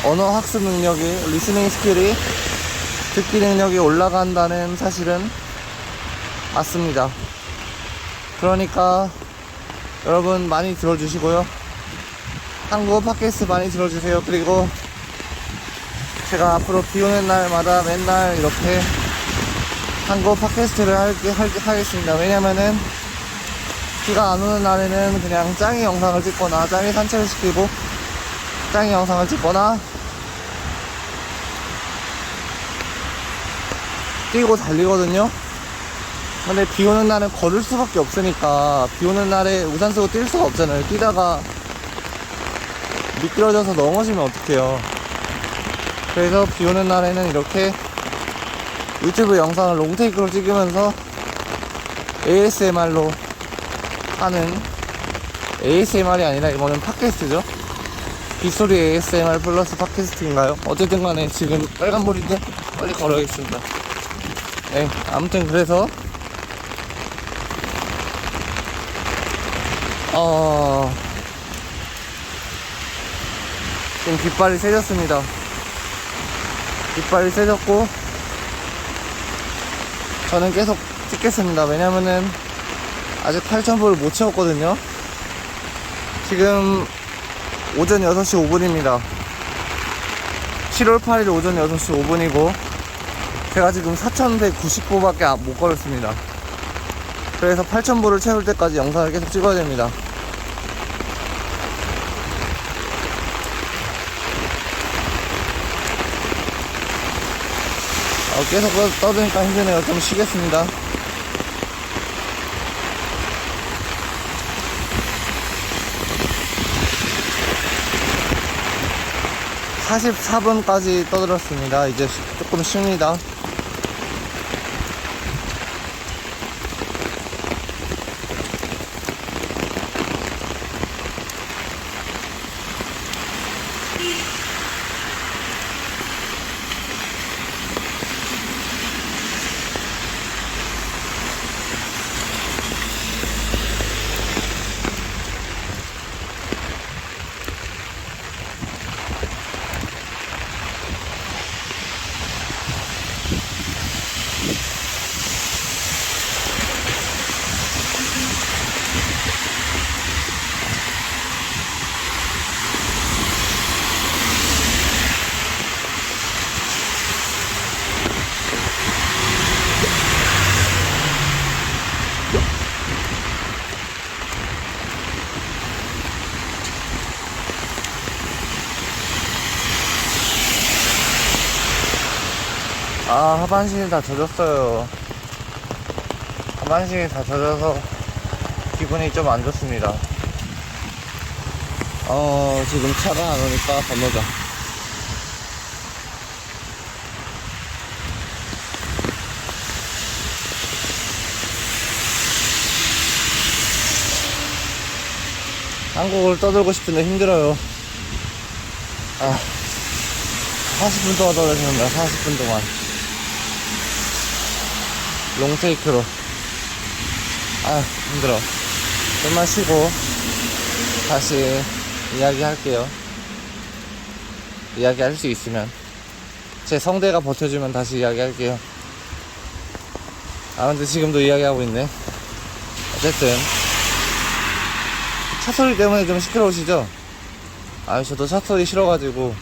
언어 학습 능력이, 리스닝 스킬이, 듣기 능력이 올라간다는 사실은 맞습니다. 그러니까 여러분 많이 들어주시고요. 한국어 팟캐스트 많이 들어주세요. 그리고 제가 앞으로 비 오는 날마다 맨날 이렇게 한국어 팟캐스트를 하겠습니다. 왜냐면은 비가 안 오는 날에는 그냥 짱이 영상을 찍거나, 짱이 산책을 시키고 짱이 영상을 찍거나 뛰고 달리거든요. 근데 비 오는 날은 걸을 수밖에 없으니까, 비 오는 날에 우산 쓰고 뛸 수가 없잖아요. 뛰다가 미끄러져서 넘어지면 어떡해요. 그래서 비 오는 날에는 이렇게 유튜브 영상을 롱테이크로 찍으면서 ASMR로 하는, ASMR이 아니라 이거는 팟캐스트죠. 빗소리 ASMR 플러스 팟캐스트인가요? 어쨌든 간에 지금 빨간불인데 빨리 걸어야겠습니다. 아무튼 그래서 지금 빗발이 세졌습니다. 빗발이 세졌고 저는 계속 찍겠습니다. 왜냐면은 아직 8,000보를 못 채웠거든요. 지금 오전 6시 5분입니다 7월 8일 오전 6시 5분이고 제가 지금 4,190보밖에 못 걸었습니다. 그래서 8,000보를 채울 때까지 영상을 계속 찍어야 됩니다. 계속 떠드니까 힘드네요. 좀 쉬겠습니다. (44분까지) 떠들었습니다. 이제 조금 쉽니다. 하반신이 다 젖었어요. 하반신이 다 젖어서 기분이 좀 안 좋습니다. 지금 차가 안 오니까 건너자. 한국을 떠들고 싶은데 힘들어요. 40분 동안 떠들었습니다. 40분 동안. 롱테이크로. 힘들어. 좀만 쉬고 다시 이야기할게요. 이야기할 수 있으면. 제 성대가 버텨주면 다시 이야기할게요. 근데 지금도 이야기하고 있네. 어쨌든 차 소리 때문에 좀 시끄러우시죠? 저도 차 소리 싫어가지고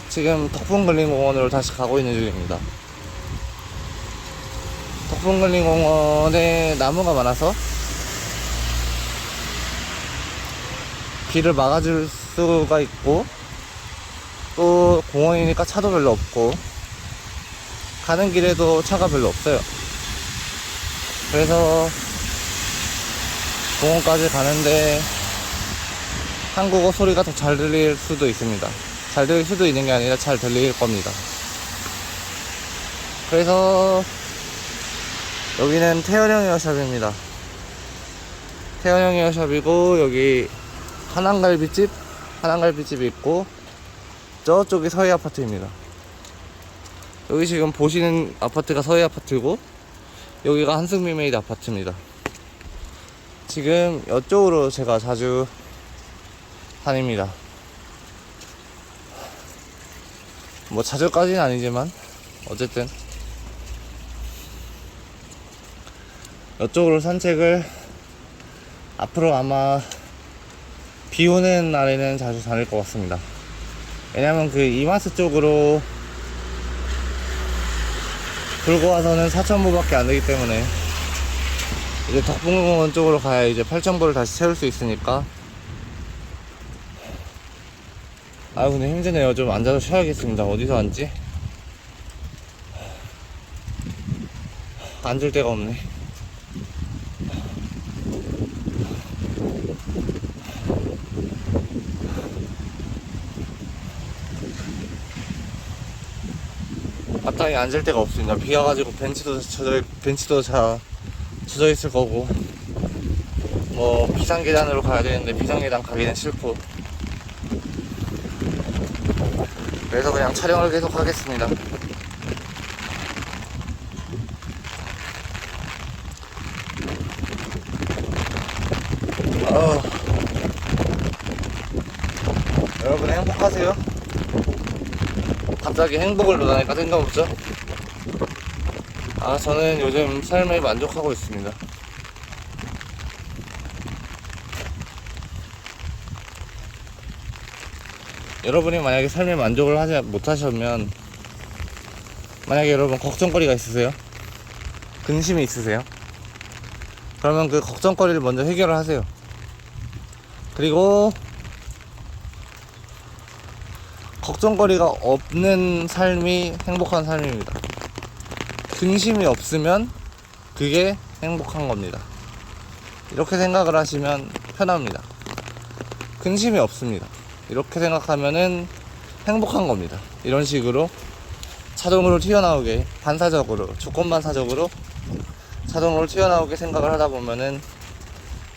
지금 덕분근린공원으로 다시 가고 있는 중입니다. 덕분근린공원에 나무가 많아서 길을 막아줄 수가 있고, 또 공원이니까 차도 별로 없고, 가는 길에도 차가 별로 없어요. 그래서 공원까지 가는데 한국어 소리가 더 잘 들릴 수도 있습니다. 잘 들릴 수도 있는 게 아니라 잘 들릴 겁니다. 그래서 여기는 태연형 헤어샵입니다. 태연형 헤어샵이고, 여기 한양갈비집이 있고, 저쪽이 서해 아파트입니다. 여기 지금 보시는 아파트가 서해 아파트고, 여기가 한승미메이드 아파트입니다. 지금 이쪽으로 제가 자주 다닙니다. 뭐 자주까지는 아니지만 어쨌든 이쪽으로 산책을 앞으로 아마 비 오는 날에는 자주 다닐 것 같습니다. 왜냐면 그 이마트 쪽으로 돌고 와서는 4,000보밖에 안 되기 때문에 이제 덕분공원 쪽으로 가야 이제 8,000보를 다시 채울 수 있으니까. 근데 힘드네요. 좀 앉아서 쉬어야겠습니다. 어디서 앉지? 앉을 데가 없네. 마땅히 앉을 데가 없습니다. 비 와가지고 벤치도 젖어 있을 거고, 뭐 비상계단으로 가야 되는데 비상계단 가기는 싫고, 그래서 그냥 촬영을 계속 하겠습니다. 여러분 행복하세요? 갑자기 행복을 논하니까 뜬금없죠? 저는 요즘 삶에 만족하고 있습니다. 여러분이 만약에 삶에 만족을 하지 못하시면, 만약에 여러분 걱정거리가 있으세요? 근심이 있으세요? 그러면 그 걱정거리를 먼저 해결을 하세요. 그리고 걱정거리가 없는 삶이 행복한 삶입니다. 근심이 없으면 그게 행복한 겁니다. 이렇게 생각을 하시면 편합니다. 근심이 없습니다. 이렇게 생각하면은 행복한 겁니다. 이런 식으로 자동으로 튀어나오게, 반사적으로, 조건반사적으로 자동으로 튀어나오게 생각을 하다 보면은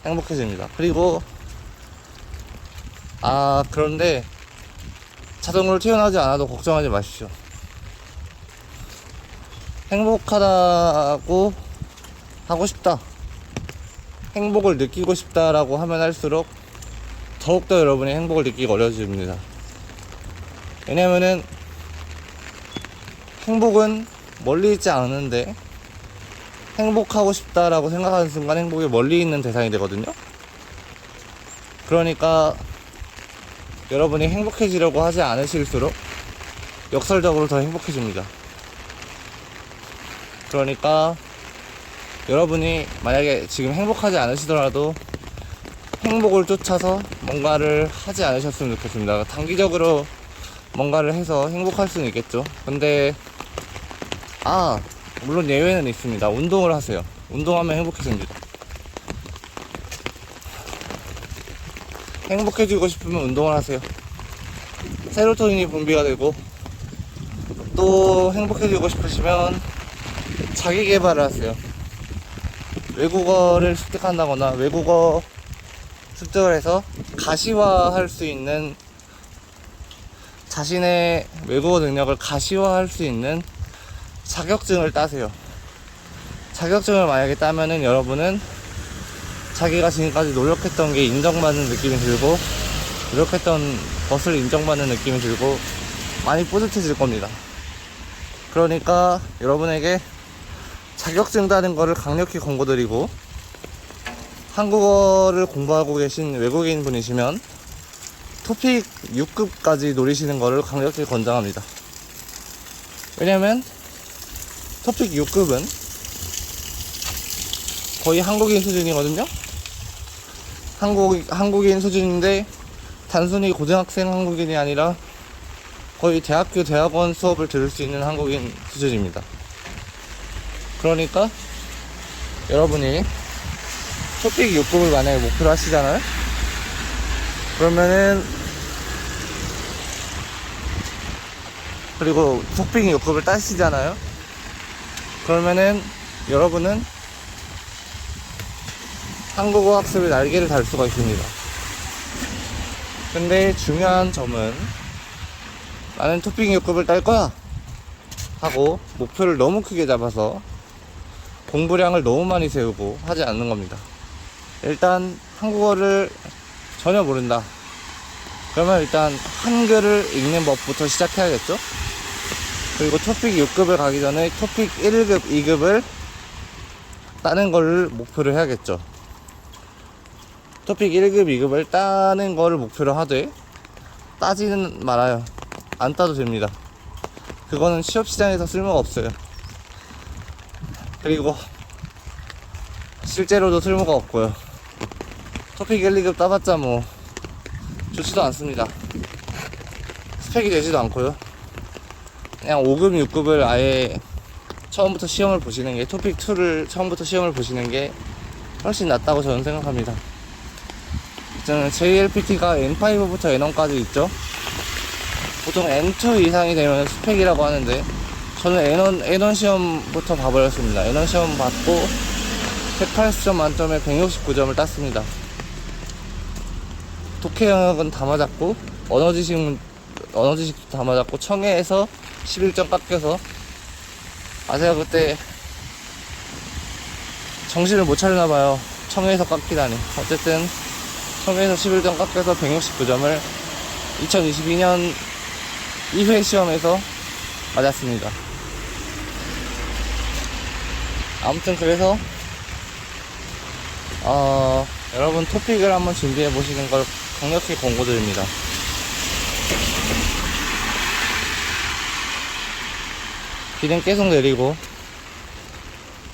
행복해집니다. 그리고 그런데 자동으로 튀어나오지 않아도 걱정하지 마십시오. 행복하다고 하고 싶다, 행복을 느끼고 싶다라고 하면 할수록 더욱더 여러분이 행복을 느끼기 어려워집니다. 왜냐면은 행복은 멀리 있지 않은데, 행복하고 싶다라고 생각하는 순간 행복이 멀리 있는 대상이 되거든요. 그러니까 여러분이 행복해지려고 하지 않으실수록 역설적으로 더 행복해집니다. 그러니까 여러분이 만약에 지금 행복하지 않으시더라도 행복을 쫓아서 뭔가를 하지 않으셨으면 좋겠습니다. 단기적으로 뭔가를 해서 행복할 수는 있겠죠. 근데 아, 물론 예외는 있습니다. 운동을 하세요. 운동하면 행복해집니다. 행복해지고 싶으면 운동을 하세요. 세로토닌이 분비가 되고, 또 행복해지고 싶으시면 자기 개발을 하세요. 외국어를 습득한다거나 외국어 습득을 해서 가시화할 수 있는, 자신의 외국어 능력을 가시화할 수 있는 자격증을 따세요. 자격증을 만약에 따면은 여러분은 자기가 지금까지 노력했던 게 인정받는 느낌이 들고, 노력했던 것을 인정받는 느낌이 들고 많이 뿌듯해질 겁니다. 그러니까 여러분에게 자격증 따는 거를 강력히 권고드리고, 한국어를 공부하고 계신 외국인 분이시면 토픽 6급까지 노리시는 거를 강력히 권장합니다. 왜냐면 토픽 6급은 거의 한국인 수준이거든요. 한국인 수준인데 단순히 고등학생 한국인이 아니라 거의 대학교 대학원 수업을 들을 수 있는 한국인 수준입니다. 그러니까 여러분이 토픽 6급을 만약에 목표로 하시잖아요. 그러면은, 그리고 토픽 6급을 따시잖아요. 그러면은 여러분은 한국어 학습의 날개를 달 수가 있습니다. 근데 중요한 점은, 나는 토픽 6급을 딸 거야 하고 목표를 너무 크게 잡아서 공부량을 너무 많이 세우고 하지 않는 겁니다. 일단 한국어를 전혀 모른다. 그러면 일단 한글을 읽는 법부터 시작해야겠죠. 그리고 토픽 6급을 가기 전에 토픽 1급, 2급을 따는 걸 목표로 해야겠죠. 토픽 1급, 2급을 따는 거를 목표로 하되 따지는 말아요. 안 따도 됩니다. 그거는 취업시장에서 쓸모가 없어요. 그리고 실제로도 쓸모가 없고요. 토픽 1, 2급 따봤자 뭐 좋지도 않습니다. 스펙이 되지도 않고요. 그냥 5급, 6급을 아예 처음부터 시험을 보시는 게, 토픽 2를 처음부터 시험을 보시는 게 훨씬 낫다고 저는 생각합니다. 저는 JLPT가 N5부터 N1까지 있죠. 보통 N2 이상이 되면 스펙이라고 하는데, 저는 N1 시험부터 봐버렸습니다. N1 시험 받고 180점 만점에 169점을 땄습니다. 독해 영역은 다 맞았고, 언어지식도 다 맞았고, 청해에서 11점 깎여서, 제가 그때 정신을 못 차리나봐요. 청해에서 깎이다니. 어쨌든 청해에서 11점 깎여서 169점을 2022년 2회 시험에서 맞았습니다. 아무튼 그래서 여러분 토픽을 한번 준비해 보시는 걸 강력히 권고드립니다. 비는 계속 내리고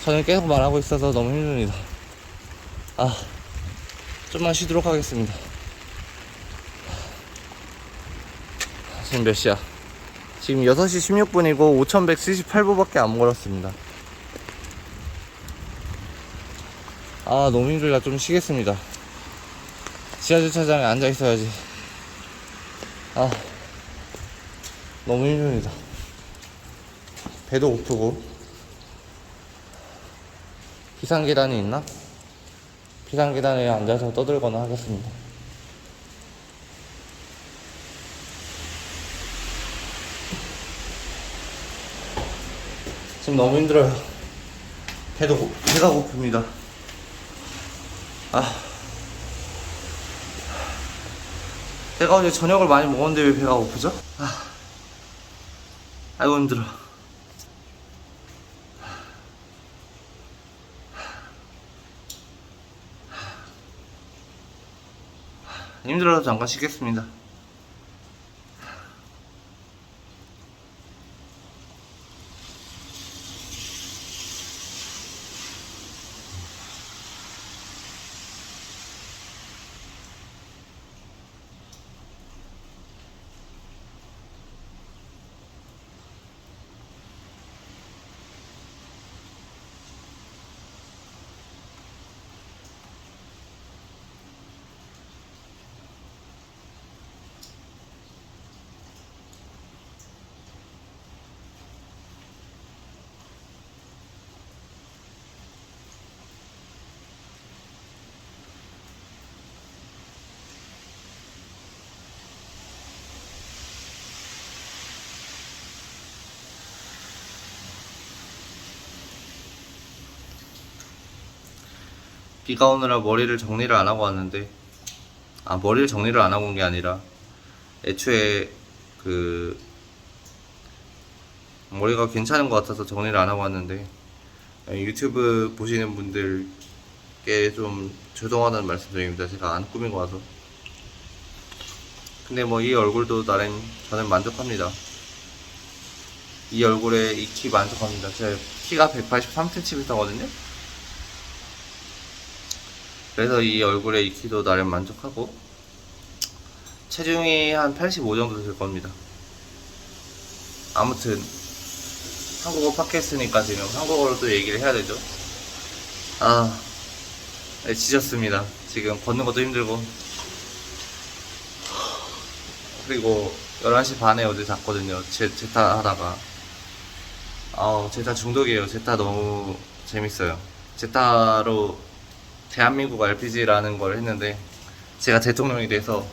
저는 계속 말하고 있어서 너무 힘듭니다. 좀만 쉬도록 하겠습니다. 지금 몇 시야? 지금 6시 16분이고 5178보밖에 안 걸었습니다. 너무 힘들다. 좀 쉬겠습니다. 지하주차장에 앉아 있어야지. 너무 힘듭니다. 배도 고프고. 비상계단이 있나? 비상계단에 앉아서 떠들거나 하겠습니다. 지금 너무 힘들어요. 배가 고픕니다. 내가 어제 저녁을 많이 먹었는데 왜 배가 고프죠? 아이고 힘들어. 힘들어서 잠깐 쉬겠습니다. 비가 오느라 머리를 정리를 안 하고 왔는데, 머리를 정리를 안 하고 온 게 아니라 애초에 그 머리가 괜찮은 것 같아서 정리를 안 하고 왔는데, 유튜브 보시는 분들께 좀 죄송하다는 말씀드립니다. 제가 안 꾸민 거 같아서. 근데 뭐 이 얼굴도 나름 저는 만족합니다. 이 얼굴에 이 키 만족합니다. 제 키가 183cm거든요. 그래서 이 얼굴에 이 키도 나름 만족하고, 체중이 한 85 정도 될 겁니다. 아무튼 한국어 팟캐스트니까 지금 한국어로 또 얘기를 해야 되죠. 네, 지쳤습니다. 지금 걷는 것도 힘들고, 그리고 11시 반에 어제 잤거든요. 제타 하다가. 제타 중독이에요. 제타 너무 재밌어요. 제타로 대한민국 RPG라는 걸 했는데, 제가 대통령이 돼서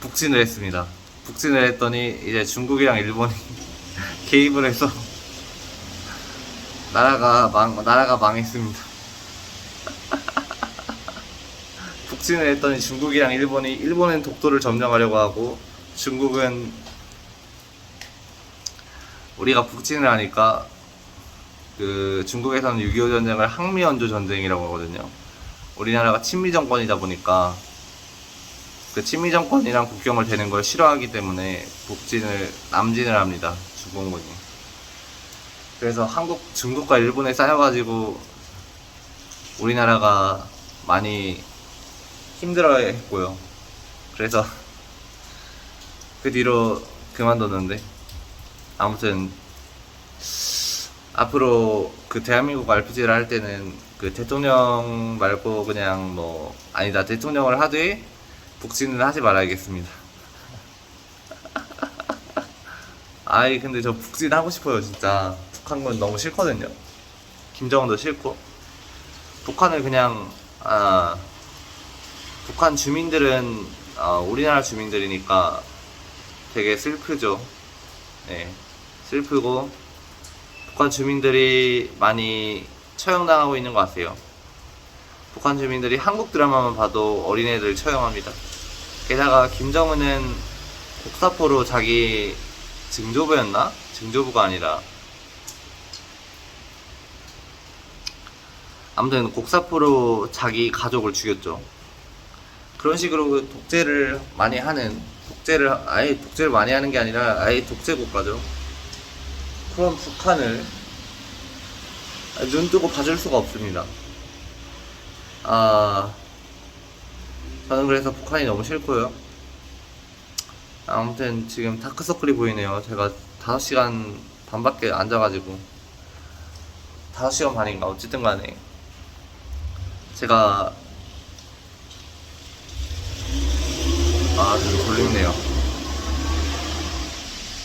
북진을 했습니다. 북진을 했더니 이제 중국이랑 일본이 개입을 해서 나라가 망했습니다. 북진을 했더니 중국이랑 일본은 독도를 점령하려고 하고, 중국은 우리가 북진을 하니까 그 중국에서는 6.25 전쟁을 항미연조 전쟁이라고 하거든요. 우리나라가 친미 정권이다 보니까 그 친미 정권이랑 국경을 대는 걸 싫어하기 때문에 남진을 합니다. 중공군이. 그래서 중국과 일본에 쌓여가지고 우리나라가 많이 힘들어 했고요. 그래서 그 뒤로 그만뒀는데, 아무튼 앞으로 그 대한민국 RPG를 할 때는 그 대통령 말고 그냥 대통령을 하되 북진을 하지 말아야겠습니다. 근데 저 북진 하고 싶어요. 진짜 북한군 너무 싫거든요. 김정은도 싫고. 북한을 그냥 북한 주민들은 우리나라 주민들이니까 되게 슬프죠. 네, 슬프고 북한 주민들이 많이 처형당하고 있는 것 같아요. 북한 주민들이 한국 드라마만 봐도 어린애들 처형합니다. 게다가 김정은은 곡사포로 자기 증조부였나? 증조부가 아니라, 아무튼 곡사포로 자기 가족을 죽였죠. 그런 식으로 독재를 많이 하는, 독재를 많이 하는 게 아니라 아예 독재 국가죠. 그럼 북한을 눈 뜨고 봐줄 수가 없습니다. 저는 그래서 북한이 너무 싫고요. 아무튼 지금 다크서클이 보이네요. 제가 5시간 반밖에 앉아가지고, 5시간 반인가 어쨌든 간에 제가 좀 졸립네요.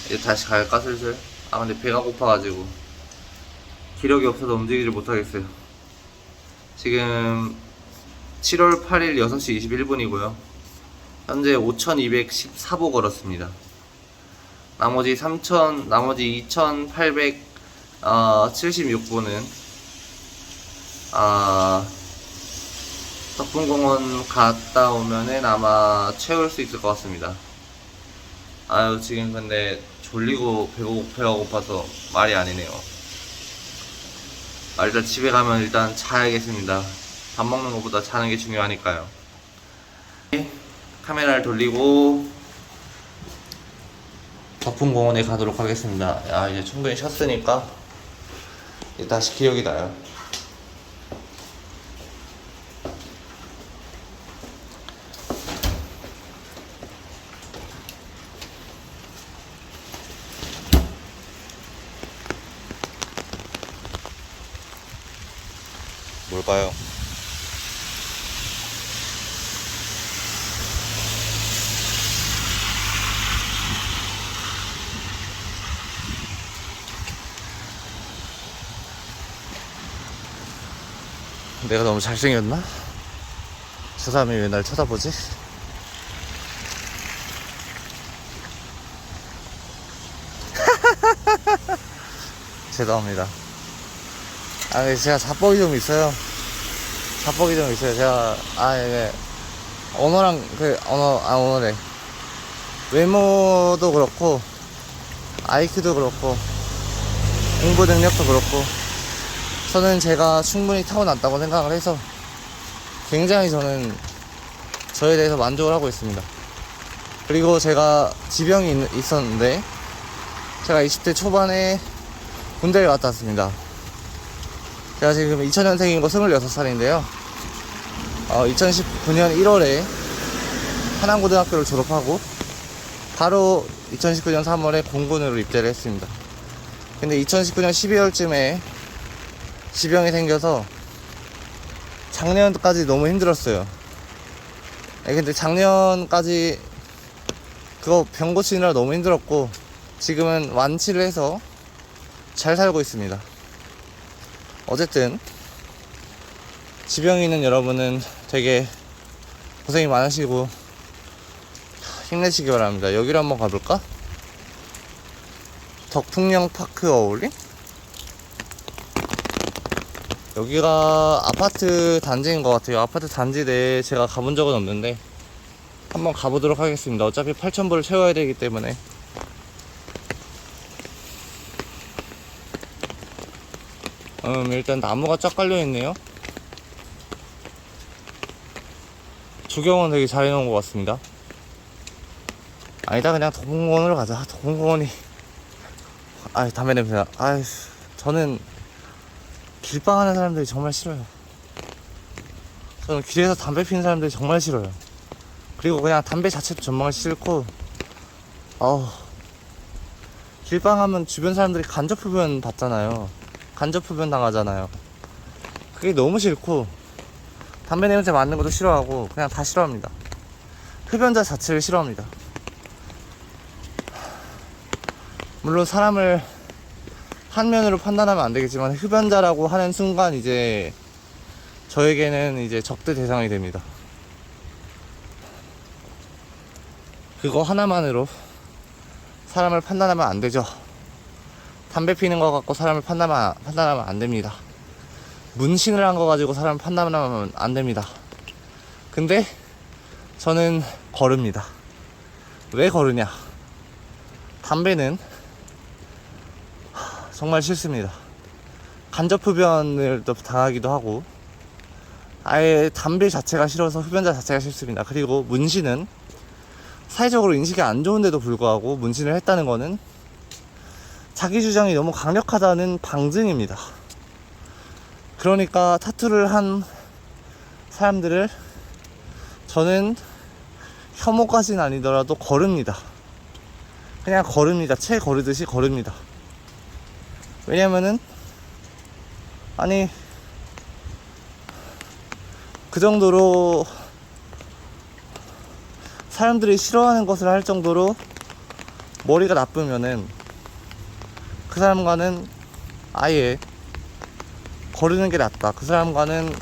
이제 다시 갈까 슬슬? 근데 배가 고파가지고 기력이 없어서 움직이질 못하겠어요. 지금 7월 8일 6시 21분이고요 현재 5214보 걸었습니다. 나머지 2876보는 덕분공원 갔다 오면은 아마 채울 수 있을 것 같습니다. 지금 근데 졸리고 배가 고파서 말이 아니네요. 일단 집에 가면 일단 자야겠습니다. 밥 먹는 것보다 자는 게 중요하니까요. 카메라를 돌리고 덕분공원에 가도록 하겠습니다. 이제 충분히 쉬었으니까 이제 다시 기억이 나요. 뭘까요? 내가 너무 잘생겼나? 저 사람이 왜 날 쳐다보지? 죄송합니다. 근데 제가 자뻑이 좀 있어요. 자뻑이 좀 있어요. 제가, 예. 언어래. 외모도 그렇고, IQ도 그렇고, 공부 능력도 그렇고, 저는 제가 충분히 타고났다고 생각을 해서, 굉장히 저는 저에 대해서 만족을 하고 있습니다. 그리고 제가 지병이 있었는데, 제가 20대 초반에 군대를 갔다 왔습니다. 제가 지금 2000년생인 거 26살인데요. 2019년 1월에 한양고등학교를 졸업하고 바로 2019년 3월에 공군으로 입대를 했습니다. 근데 2019년 12월쯤에 지병이 생겨서 작년까지 너무 힘들었어요. 근데 작년까지 그거 병 고치느라 너무 힘들었고 지금은 완치를 해서 잘 살고 있습니다. 어쨌든 지병이 있는 여러분은 되게 고생이 많으시고 힘내시기 바랍니다. 여기로 한번 가볼까? 덕풍령 파크 어울림? 여기가 아파트 단지인 것 같아요. 아파트 단지 내에 제가 가본 적은 없는데 한번 가보도록 하겠습니다. 어차피 8,000불을 채워야 되기 때문에. 일단 나무가 쫙 깔려있네요. 주경은 되게 잘 해놓은 것 같습니다. 아니다, 그냥 도봉공원으로 가자. 도봉공원이 담배 냄새나. 저는 길빵하는 사람들이 정말 싫어요. 저는 길에서 담배 피는 사람들이 정말 싫어요. 그리고 그냥 담배 자체도 정말 싫고, 길빵하면 주변 사람들이 간접 흡연 받잖아요. 간접 흡연 당하잖아요. 그게 너무 싫고, 담배 냄새 맡는 것도 싫어하고, 그냥 다 싫어합니다. 흡연자 자체를 싫어합니다. 물론 사람을 한 면으로 판단하면 안 되겠지만, 흡연자라고 하는 순간 이제 저에게는 이제 적대 대상이 됩니다. 그거 하나만으로 사람을 판단하면 안 되죠. 담배 피는 거 갖고 사람을 판단하면 안 됩니다. 문신을 한 거 가지고 사람을 판단하면 안 됩니다. 근데 저는 거릅니다. 왜 거르냐? 담배는 정말 싫습니다. 간접 흡연을 또 당하기도 하고, 아예 담배 자체가 싫어서 흡연자 자체가 싫습니다. 그리고 문신은 사회적으로 인식이 안 좋은데도 불구하고 문신을 했다는 거는 자기 주장이 너무 강력하다는 방증입니다. 그러니까 타투를 한 사람들을 저는 혐오까지는 아니더라도 거릅니다. 그냥 거릅니다. 채 거르듯이 거릅니다. 왜냐면은 그 정도로 사람들이 싫어하는 것을 할 정도로 머리가 나쁘면은 그 사람과는 아예 거르는 게 낫다. 그 사람과는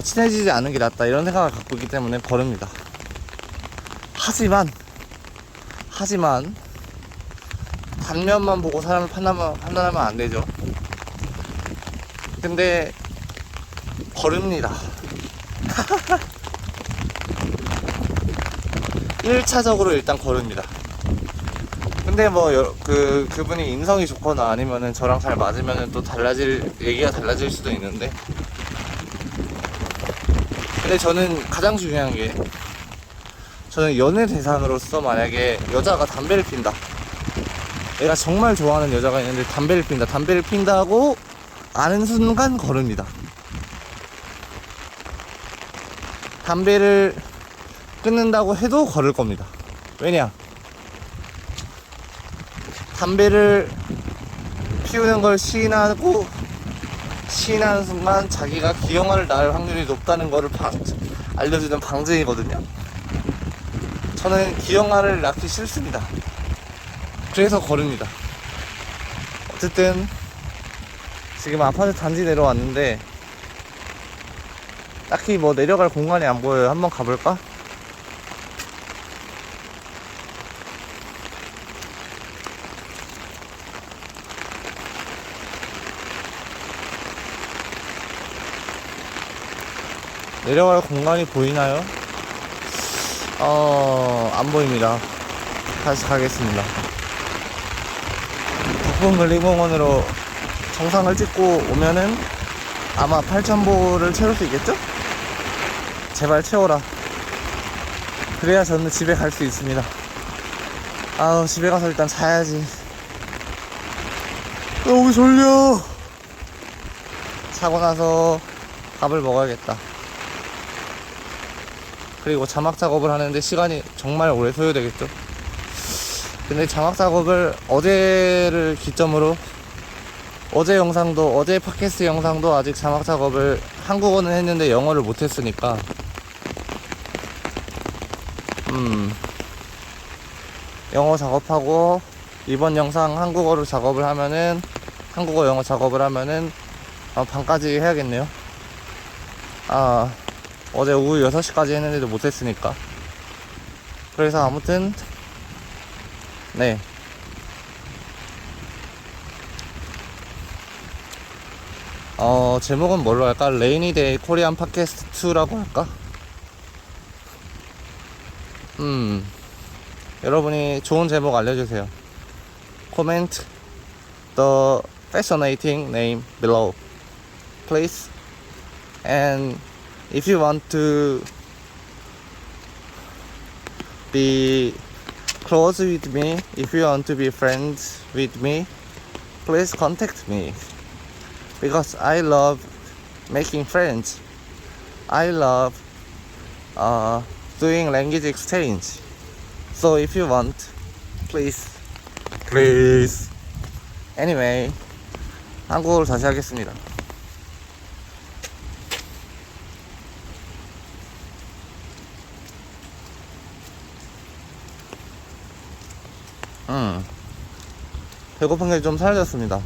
친해지지 않는 게 낫다. 이런 생각을 갖고 있기 때문에 거릅니다. 하지만 단면만 보고 사람을 판단하면 안 되죠. 근데 거릅니다. 1차적으로 일단 거릅니다. 근데 그분이 인성이 좋거나 아니면은 저랑 잘 맞으면은 또 얘기가 달라질 수도 있는데, 근데 저는 가장 중요한 게, 저는 연애 대상으로서 만약에 여자가 담배를 핀다, 내가 정말 좋아하는 여자가 있는데 담배를 핀다고 아는 순간 거릅니다. 담배를 끊는다고 해도 거를 겁니다. 왜냐? 담배를 피우는 걸 시인하는 순간 자기가 기형아를 낳을 확률이 높다는 거를 알려주는 방증이거든요. 저는 기형아를 낳기 싫습니다. 그래서 거릅니다. 어쨌든 지금 아파트 단지 내려왔는데 딱히 내려갈 공간이 안 보여요. 한번 가볼까? 내려갈 공간이 보이나요? 안 보입니다. 다시 가겠습니다. 북분 근린공원으로 정상을 찍고 오면은 아마 8,000보를 채울 수 있겠죠? 제발 채워라. 그래야 저는 집에 갈 수 있습니다. 집에 가서 일단 자야지. 너무 졸려. 자고 나서 밥을 먹어야겠다. 그리고 자막 작업을 하는데 시간이 정말 오래 소요되겠죠. 근데 자막 작업을 어제를 기점으로 어제 팟캐스트 영상도 아직 자막 작업을 한국어는 했는데 영어를 못했으니까 영어 작업하고 이번 영상 한국어로 작업을 하면은 한국어 영어 작업을 하면은 반까지 해야겠네요. 어제 오후 6시까지 했는데도 못했으니까. 그래서 아무튼 네, 제목은 뭘로 할까? 레이니 데이 코리안 팟캐스트 2라고 할까? 여러분이 좋은 제목 알려주세요. Comment the fascinating name below, please. And if you want to be close with me, if you want to be friends with me, please contact me. Because I love making friends. I love doing language exchange. So if you want, please. Anyway, 한국어로 다시 하겠습니다. 배고픈 게 좀 사라졌습니다.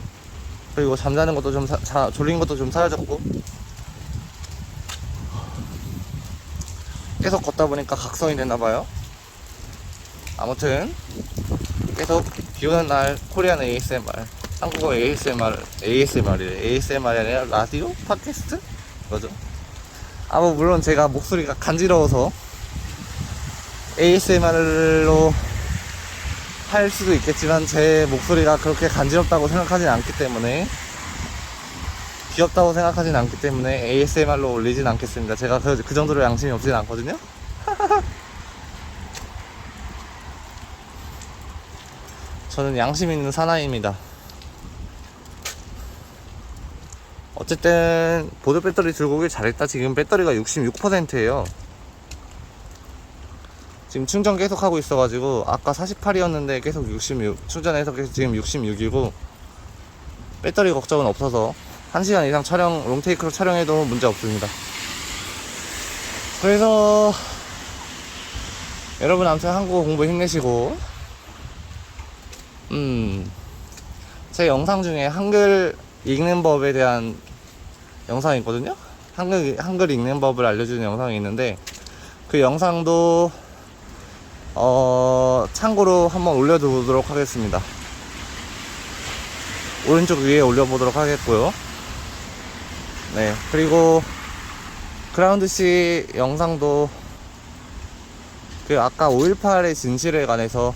그리고 잠자는 것도 좀 졸린 것도 좀 사라졌고, 계속 걷다 보니까 각성이 됐나봐요. 아무튼 계속 비오는 날 코리안 ASMR, 한국어 ASMR이래. ASMR이 아니라 라디오? 팟캐스트? 뭐죠? 물론 제가 목소리가 간지러워서 ASMR로 할 수도 있겠지만 제 목소리가 그렇게 간지럽다고 생각하진 않기 때문에, 귀엽다고 생각하진 않기 때문에 ASMR로 올리진 않겠습니다. 제가 그 정도로 양심이 없진 않거든요. 저는 양심 있는 사나이입니다. 어쨌든 보조 배터리 들고 오길 잘했다. 지금 배터리가 66%예요 지금 충전 계속 하고 있어가지고, 아까 48이었는데 계속 66, 충전해서 계속 지금 66이고, 배터리 걱정은 없어서 1시간 이상 롱테이크로 촬영해도 문제 없습니다. 그래서 여러분 아무튼 한국어 공부 힘내시고, 제 영상 중에 한글 읽는 법에 대한 영상이 있거든요. 한글 읽는 법을 알려주는 영상이 있는데, 그 영상도 참고로 한번 올려두도록 하겠습니다. 오른쪽 위에 올려보도록 하겠고요. 네, 그리고 그라운드씨 영상도 그 아까 5.18의 진실에 관해서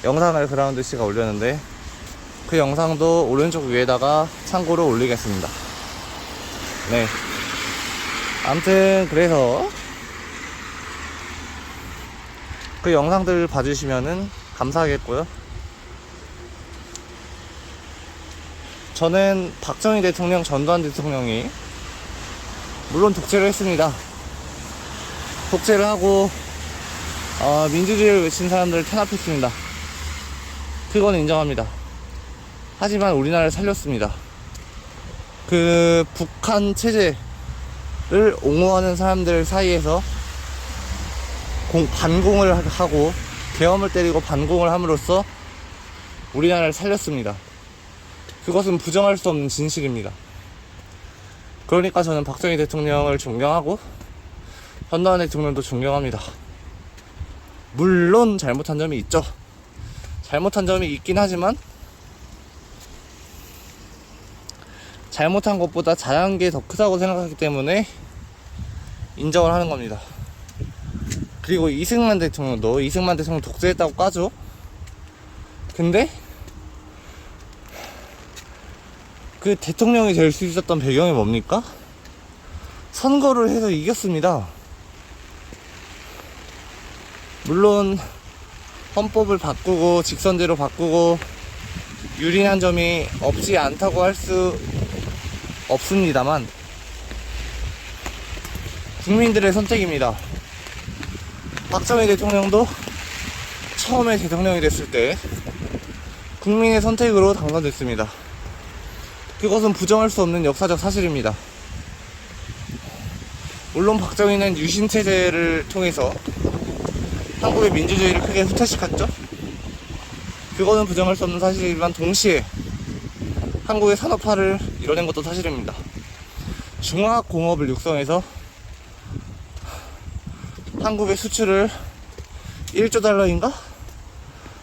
영상을 그라운드씨가 올렸는데, 그 영상도 오른쪽 위에다가 참고로 올리겠습니다. 네, 아무튼 그래서 그 영상들 봐주시면은 감사하겠고요. 저는 박정희 대통령, 전두환 대통령이 물론 독재를 했습니다. 독재를 하고 민주주의를 외친 사람들을 탄압했습니다. 그건 인정합니다. 하지만 우리나라를 살렸습니다. 그 북한 체제를 옹호하는 사람들 사이에서 반공을 하고 계엄을 때리고 반공을 함으로써 우리나라를 살렸습니다. 그것은 부정할 수 없는 진실입니다. 그러니까 저는 박정희 대통령을 존경하고 전두환 대통령도 존경합니다. 물론 잘못한 점이 있죠. 잘못한 점이 있긴 하지만 잘못한 것보다 잘한 게 더 크다고 생각하기 때문에 인정을 하는 겁니다. 그리고 이승만 대통령도 이승만 대통령 독재했다고 까죠. 근데 그 대통령이 될 수 있었던 배경이 뭡니까? 선거를 해서 이겼습니다. 물론 헌법을 바꾸고 직선제로 바꾸고 유린한 점이 없지 않다고 할 수 없습니다만 국민들의 선택입니다. 박정희 대통령도 처음에 대통령이 됐을 때 국민의 선택으로 당선됐습니다. 그것은 부정할 수 없는 역사적 사실입니다. 물론 박정희는 유신체제를 통해서 한국의 민주주의를 크게 후퇴시켰죠. 그거는 부정할 수 없는 사실이지만 동시에 한국의 산업화를 이뤄낸 것도 사실입니다. 중화공업을 육성해서 한국의 수출을 1조 달러인가?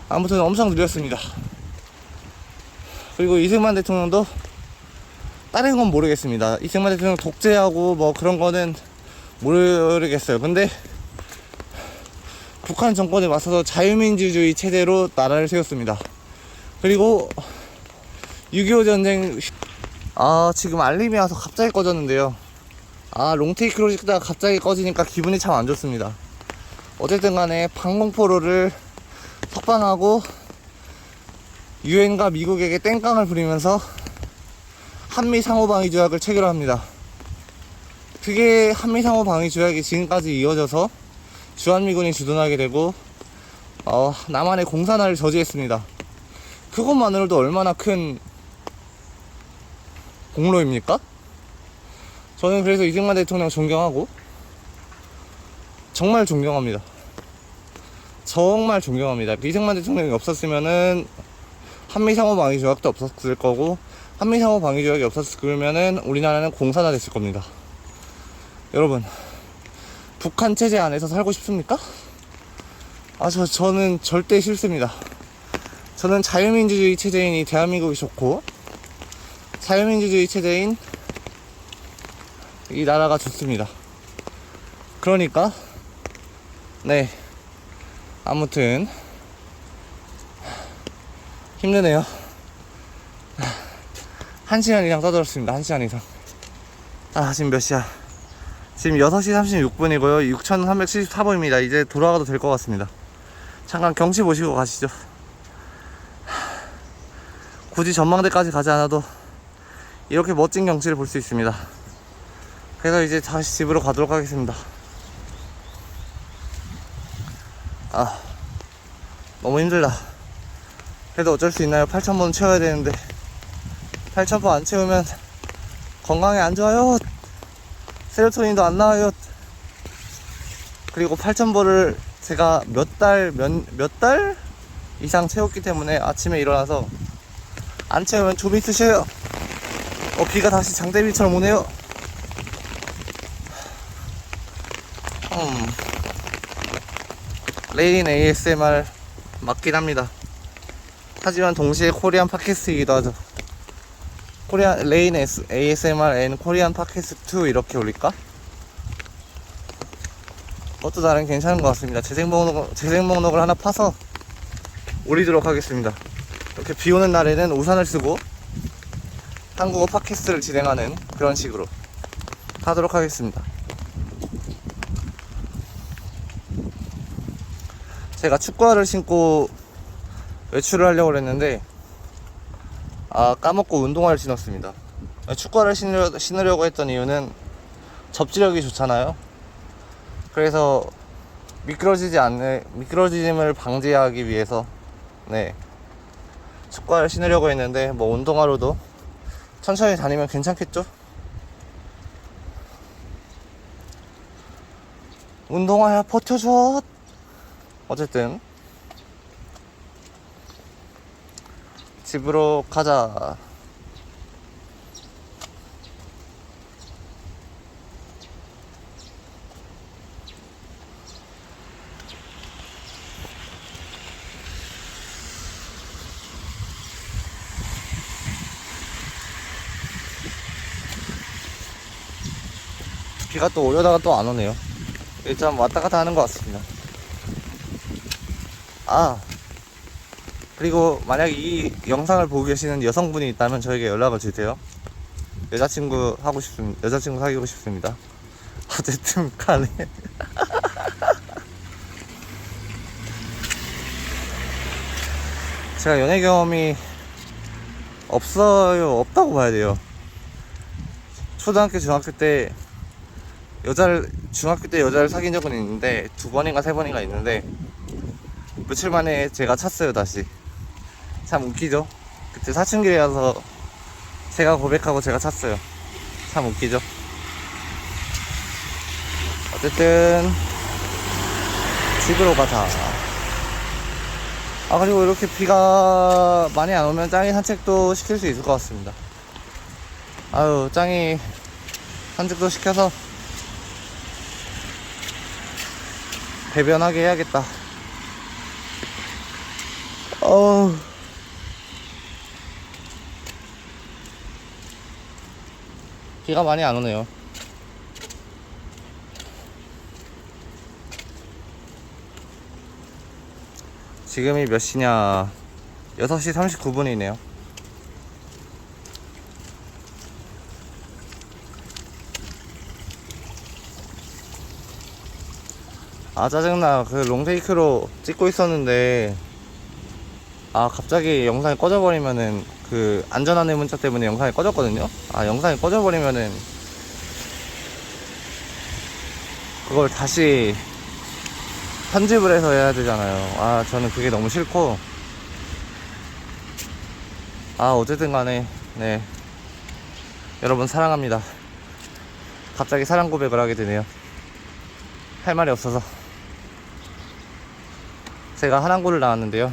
아무튼 엄청 늘렸습니다. 그리고 이승만 대통령도 다른 건 모르겠습니다. 이승만 대통령 독재하고 뭐 그런 거는 모르겠어요. 근데 북한 정권에 맞서서 자유민주주의 체제로 나라를 세웠습니다. 그리고 6.25 전쟁 지금 알림이 와서 갑자기 꺼졌는데요. 롱테이크로 찍다가 갑자기 꺼지니까 기분이 참 안 좋습니다. 어쨌든 간에 방공포로를 석방하고 유엔과 미국에게 땡깡을 부리면서 한미 상호방위 조약을 체결합니다. 그게 한미 상호방위 조약이 지금까지 이어져서 주한미군이 주둔하게 되고 남한의 공산화를 저지했습니다. 그것만으로도 얼마나 큰 공로입니까? 저는 그래서 이승만 대통령 존경하고 정말 존경합니다. 정말 존경합니다. 이승만 대통령이 없었으면은 한미상호방위 조약도 없었을 거고 한미상호방위 조약이 없었으면은 우리나라는 공산화 됐을 겁니다. 여러분, 북한 체제 안에서 살고 싶습니까? 저는 절대 싫습니다. 저는 자유민주주의 체제인 이 대한민국이 좋고 자유민주주의 체제인 이 나라가 좋습니다. 그러니까 네, 아무튼 힘드네요. 1시간 이상 떠들었습니다. 1시간 이상. 지금 몇 시야? 지금 6시 36분이고요 6374번입니다 이제 돌아가도 될 것 같습니다. 잠깐 경치 보시고 가시죠. 굳이 전망대까지 가지 않아도 이렇게 멋진 경치를 볼 수 있습니다. 그래서 이제 다시 집으로 가도록 하겠습니다. 너무 힘들다. 그래도 어쩔 수 있나요? 8,000번 채워야 되는데 8,000번 안 채우면 건강에 안 좋아요. 세로토닌도 안 나와요. 그리고 8,000번을 제가 몇 달 이상 채웠기 때문에 아침에 일어나서 안 채우면 좀비 쓰셔요. 비가 다시 장대비처럼 오네요. 레인 ASMR 맞긴 합니다. 하지만 동시에 코리안 팟캐스트이기도 하죠. 레인 ASMR and 코리안 팟캐스트 2 이렇게 올릴까? 그것도 나름 괜찮은 것 같습니다. 재생 목록을 하나 파서 올리도록 하겠습니다. 이렇게 비 오는 날에는 우산을 쓰고 한국어 팟캐스트를 진행하는 그런 식으로 하도록 하겠습니다. 제가 축구화를 신고 외출을 하려고 했는데 까먹고 운동화를 신었습니다. 축구화를 신으려고 했던 이유는 접지력이 좋잖아요. 그래서 미끄러짐을 방지하기 위해서 축구화를 신으려고 했는데 뭐 운동화로도 천천히 다니면 괜찮겠죠? 운동화야 버텨줘. 어쨌든 집으로 가자. 비가 또 오려다가 또 안 오네요. 일단 왔다 갔다 하는 것 같습니다. 그리고 만약 이 영상을 보고 계시는 여성분이 있다면 저에게 연락을 주세요. 여자친구 사귀고 싶습니다. 어쨌든 간에 제가 연애 경험이 없다고 봐야 돼요. 중학교 때 여자를 사귄 적은 있는데 2번인가 3번인가 있는데 며칠 만에 제가 찼어요. 다시. 참 웃기죠. 그때 사춘기에 와서 제가 고백하고 제가 찼어요. 참 웃기죠. 어쨌든 집으로 가자. 그리고 이렇게 비가 많이 안 오면 짱이 산책도 시킬 수 있을 것 같습니다. 짱이 산책도 시켜서 배변하게 해야겠다. 비가 많이 안 오네요. 지금이 몇 시냐? 6시 39분이네요. 짜증나. 그 롱테이크로 찍고 있었는데 갑자기 영상이 꺼져버리면은 그 안전안내 문자 때문에 영상이 꺼졌거든요. 영상이 꺼져버리면은 그걸 다시 편집을 해서 해야 되잖아요. 저는 그게 너무 싫고 어쨌든 간에 네, 여러분 사랑합니다. 갑자기 사랑 고백을 하게 되네요. 할 말이 없어서. 제가 한양고를 나왔는데요,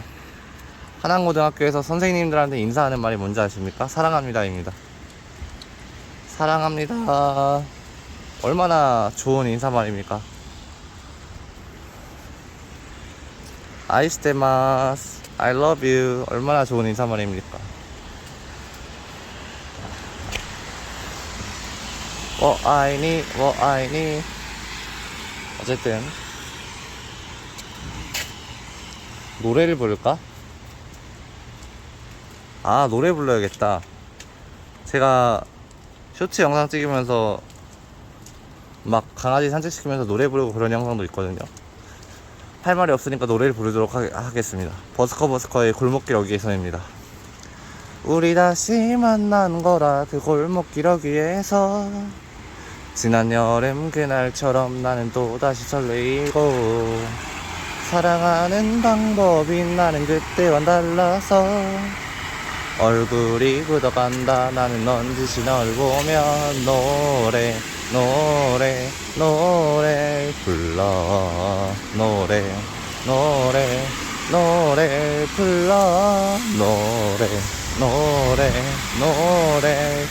한양고등학교에서 선생님들한테 인사하는 말이 뭔지 아십니까? 사랑합니다입니다. 사랑합니다. 얼마나 좋은 인사말입니까? 아이시테마스, I love you. 얼마나 좋은 인사말입니까? 아이니. 어쨌든 노래를 부를까? 노래 불러야겠다. 제가 쇼츠 영상 찍으면서 막 강아지 산책시키면서 노래 부르고 그런 영상도 있거든요. 할 말이 없으니까 노래를 부르도록 하겠습니다. 버스커의 골목길 어귀에서입니다. 우리 다시 만난 거라 그 골목길 어귀에서 지난 여름 그날처럼 나는 또다시 설레이고 사랑하는 방법이 나는 그때와 달라서 얼굴이 굳어간다. 나는 넌지시 널 보면 노래 불러. 노래 불러. 노래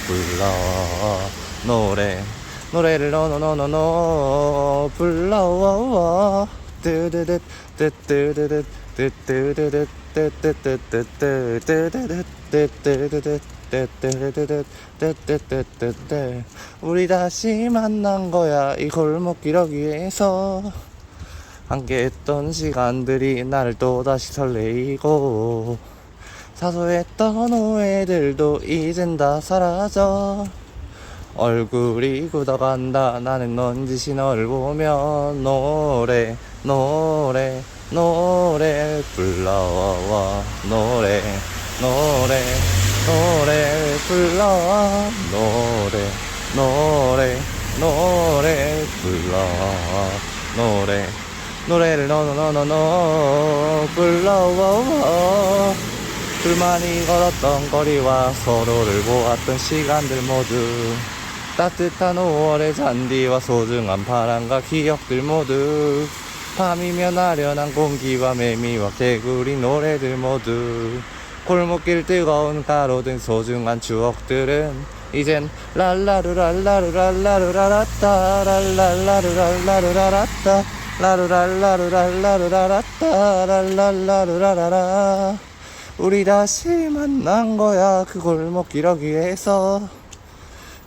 불러. 노래를 노 불러. 뜨드득 뜨뜨드득 뜨뜨드득 뜨뜨드득 우리 다시 만난 거야 이 골목길 어귀에서. 함께했던 시간들이 나를 또다시 설레이고 사소했던 오해들도 이젠 다 사라져 얼굴이 굳어간다. 나는 넌지시 널 보면 노래 불러와. 노래 불러. 노래 불러. 노래를 노 불러와. 둘만이 걸었던 거리와 서로를 보았던 시간들 모두 따뜻한 5월의 잔디와 소중한 바람과 기억들 모두 밤이면 아련한 공기와 매미와 개구리 노래들 모두 골목길 뜨거운 가로등 소중한 추억들은 이젠 랄라루랄라루랄라루라라따 랄랄라루랄라루라라따 라루랄라루랄라루라라따 랄랄라루라라라. 우리 다시 만난 거야 그 골목길 어귀에서.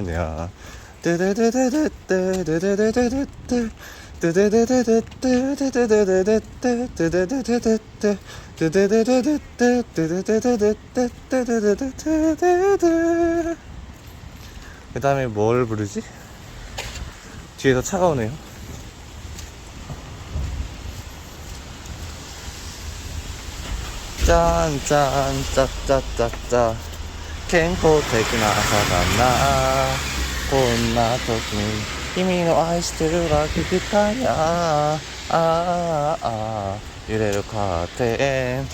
아냐. 뜨드드드드드드드드드드 그 다음에 뭘 부르지? 뒤에서 차가 오네요. 짠짠 짜짜짜짜 켄코 테키나 사가나 곤나 토끼君の愛してるが聞きたい揺れるカーテン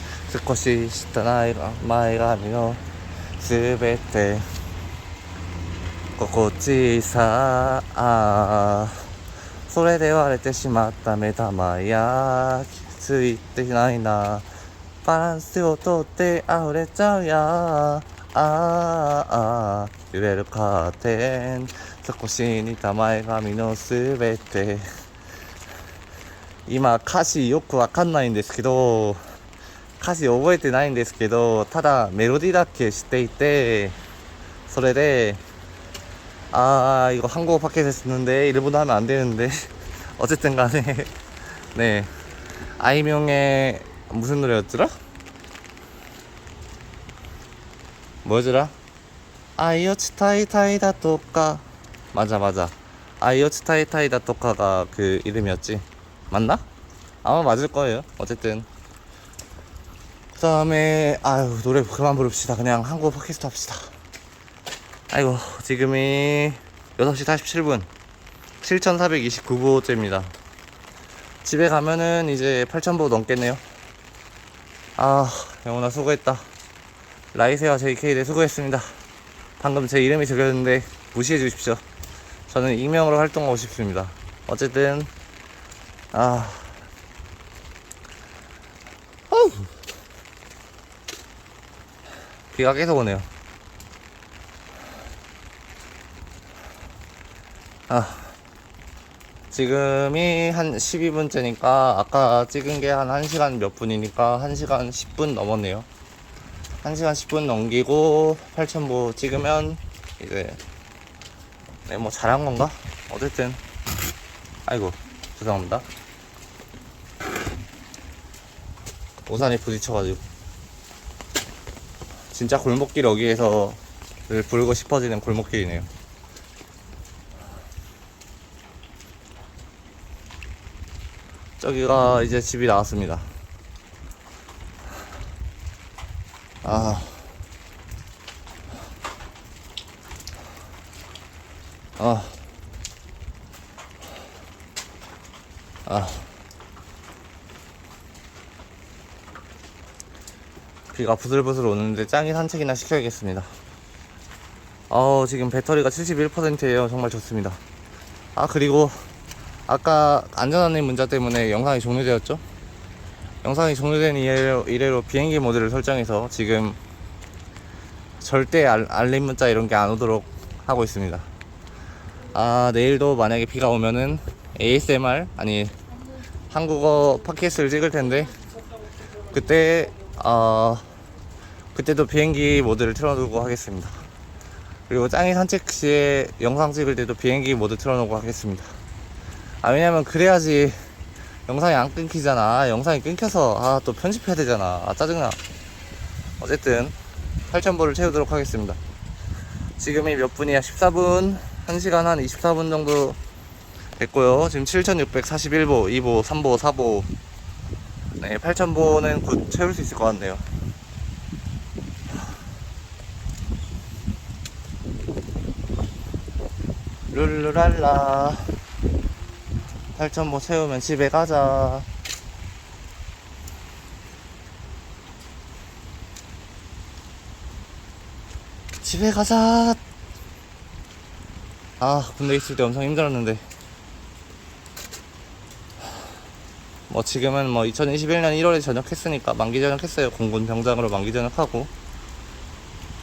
少し汚い前髪のすべて心地さそれで割れてしまった目玉やついてないなバランスをとって溢れちゃうや揺れるカーテン少し似た前髪のすべて今歌詞よくわかんないんですけど歌詞覚えてないんですけどただメロディーだけ知っていてそれで이거 한국어 팟캐스트 듣는데 일본어 하면 안 되는데 어쨌든 간에 네 아이명의 무슨 노래였더라? 뭐였더라? 아이오츠 타이타이다 또까 맞아 아이오츠 타이타이다 또까가 그 이름이었지 맞나? 아마 맞을 거예요 어쨌든 그 다음에 아유 노래 그만 부릅시다 그냥 한국어 팟캐스트 합시다 아이고 지금이 6시 47분 7429보째입니다 집에 가면은 이제 8000보 넘겠네요 영훈아 수고했다 라이세와 JK대 수고했습니다 방금 제 이름이 적혔는데 무시해 주십시오 저는 익명으로 활동하고 싶습니다 어쨌든 비가 계속 오네요 지금이 한 12분째니까 아까 찍은 게 한 1시간 몇 분이니까 1시간 10분 넘었네요 1시간 10분 넘기고 8000보 찍으면 이제 네, 뭐 잘한 건가? 어쨌든 아이고 죄송합니다 우산이 부딪혀가지고 진짜 골목길 여기에서 부르고 싶어지는 골목길이네요 저기가 이제 집이 나왔습니다 아, 아, 아. 비가 부슬부슬 오는데 짱이 산책이나 시켜야겠습니다. 지금 배터리가 71%예요. 정말 좋습니다. 그리고 아까 안전안내 문자 때문에 영상이 종료되었죠? 영상이 종료된 이래로 비행기 모드를 설정해서 지금 절대 알림 문자 이런 게 안 오도록 하고 있습니다. 내일도 만약에 비가 오면은 ASMR 아니 한국어 팟캐스트를 찍을 텐데 그때도 비행기 모드를 틀어두고 하겠습니다. 그리고 짱이 산책 시에 영상 찍을 때도 비행기 모드 틀어놓고 하겠습니다. 왜냐면 그래야지 영상이 안 끊기잖아. 영상이 끊겨서 또 편집해야 되잖아. 짜증나. 어쨌든 8,000보를 채우도록 하겠습니다. 지금이 몇 분이야? 14분. 1시간 한 24분 정도 됐고요. 지금 7,641보, 2보, 3보, 4보. 네, 8,000보는 곧 채울 수 있을 것 같네요. 룰루랄라. 8,000보 채우면 집에 가자. 집에 가자. 군대 있을 때 엄청 힘들었는데 지금은 2021년 1월에 전역했으니까 만기 전역했어요. 공군 병장으로 만기 전역하고.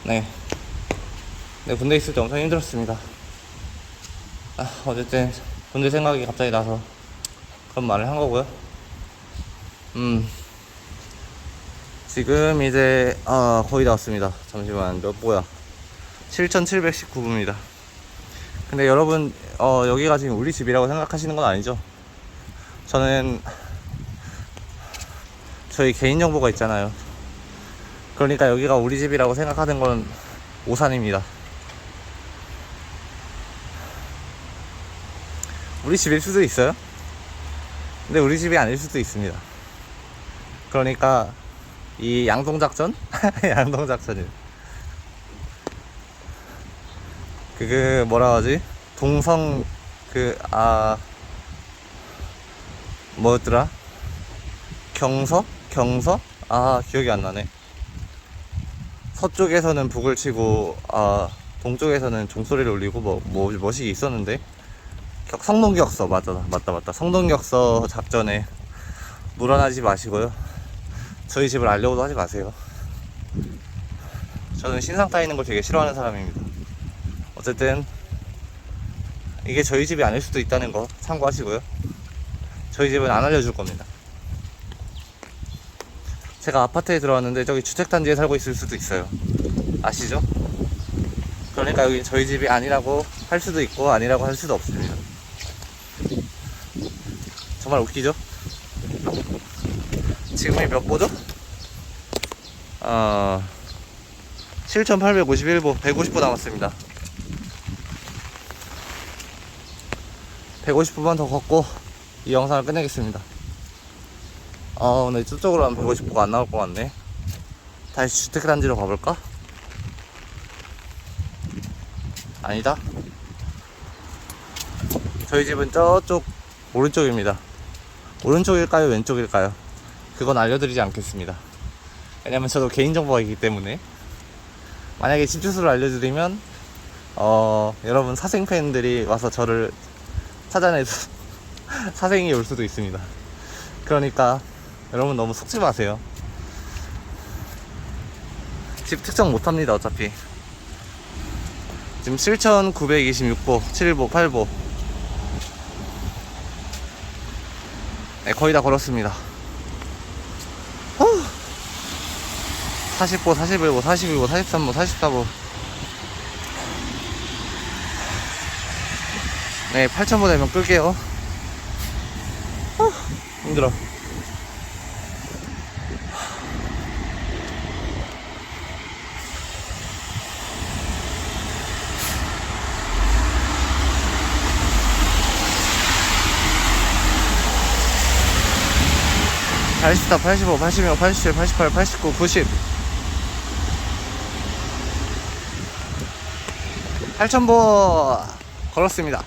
네, 군대 있을 때 엄청 힘들었습니다. 어쨌든 군대 생각이 갑자기 나서 그런 말을 한 거고요. 지금 이제 거의 다 왔습니다. 잠시만, 몇 보야? 7,719부입니다. 근데 여러분 여기가 지금 우리 집이라고 생각하시는 건 아니죠? 저는 저희 개인정보가 있잖아요. 그러니까 여기가 우리 집이라고 생각하는 건 오산입니다. 우리 집일 수도 있어요. 근데 우리 집이 아닐 수도 있습니다. 그러니까 이 양동작전? 양동작전이에요. 뭐라 하지? 동성 뭐였더라? 경서? 기억이 안 나네. 서쪽에서는 북을 치고 동쪽에서는 종소리를 울리고 뭐시 있었는데 성동격서. 맞다. 성동격서 작전에 놀아나지 마시고요. 저희 집을 알려고도 하지 마세요. 저는 신상 따이는 걸 되게 싫어하는 사람입니다. 어쨌든 이게 저희 집이 아닐 수도 있다는 거 참고하시고요. 저희 집은 안 알려줄 겁니다. 제가 아파트에 들어왔는데 저기 주택단지에 살고 있을 수도 있어요. 아시죠? 그러니까 여기 저희 집이 아니라고 할 수도 있고 아니라고 할 수도 없습니다. 정말 웃기죠? 지금이 몇 보죠? 7,851보, 150보 남았습니다. 150보만 더 걷고 이 영상을 끝내겠습니다. 근데 저쪽으로 하면 150보가 안 나올 것 같네. 다시 주택단지로 가볼까? 아니다. 저희 집은 저쪽 오른쪽입니다. 오른쪽일까요? 왼쪽일까요? 그건 알려드리지 않겠습니다. 왜냐면 저도 개인정보가 있기 때문에. 만약에 집 주소를 알려드리면 여러분 사생팬들이 와서 저를 찾아내서 사생이 올 수도 있습니다. 그러니까 여러분 너무 속지 마세요. 집 특정 못합니다. 어차피 지금 7,926보, 7보, 8보. 네, 거의 다 걸었습니다. 40보, 41보, 42보, 43보, 44보. 네, 8,000보 되면 끌게요. 힘들어. (84) (85) (86) (87) (88) (89) (90) 8,000보 걸었습니다.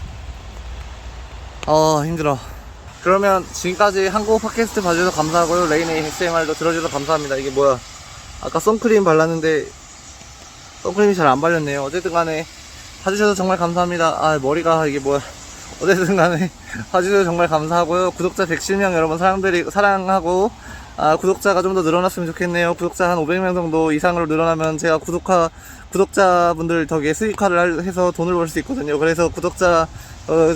힘들어. 그러면 지금까지 한국 팟캐스트 봐주셔서 감사하고요. 레인의 ASMR도 들어주셔서 감사합니다. 이게 뭐야, 아까 선크림 발랐는데 선크림이 잘 안 발렸네요. 어쨌든 간에 봐주셔서 정말 감사합니다. 머리가 이게 뭐야. 어쨌든 간에 봐주셔서 정말 감사하고요. 구독자 110명 여러분 사랑하고, 구독자가 좀 더 늘어났으면 좋겠네요. 구독자 한 500명 정도 이상으로 늘어나면 제가 구독자분들 덕에 수익화를 해서 돈을 벌 수 있거든요. 그래서 구독자,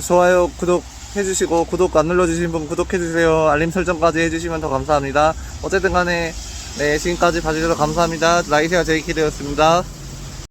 좋아요, 구독 해주시고, 구독 안 눌러주신 분 구독해주세요. 알림 설정까지 해주시면 더 감사합니다. 어쨌든 간에, 네, 지금까지 봐주셔서 감사합니다. 라이세아 제이키드였습니다.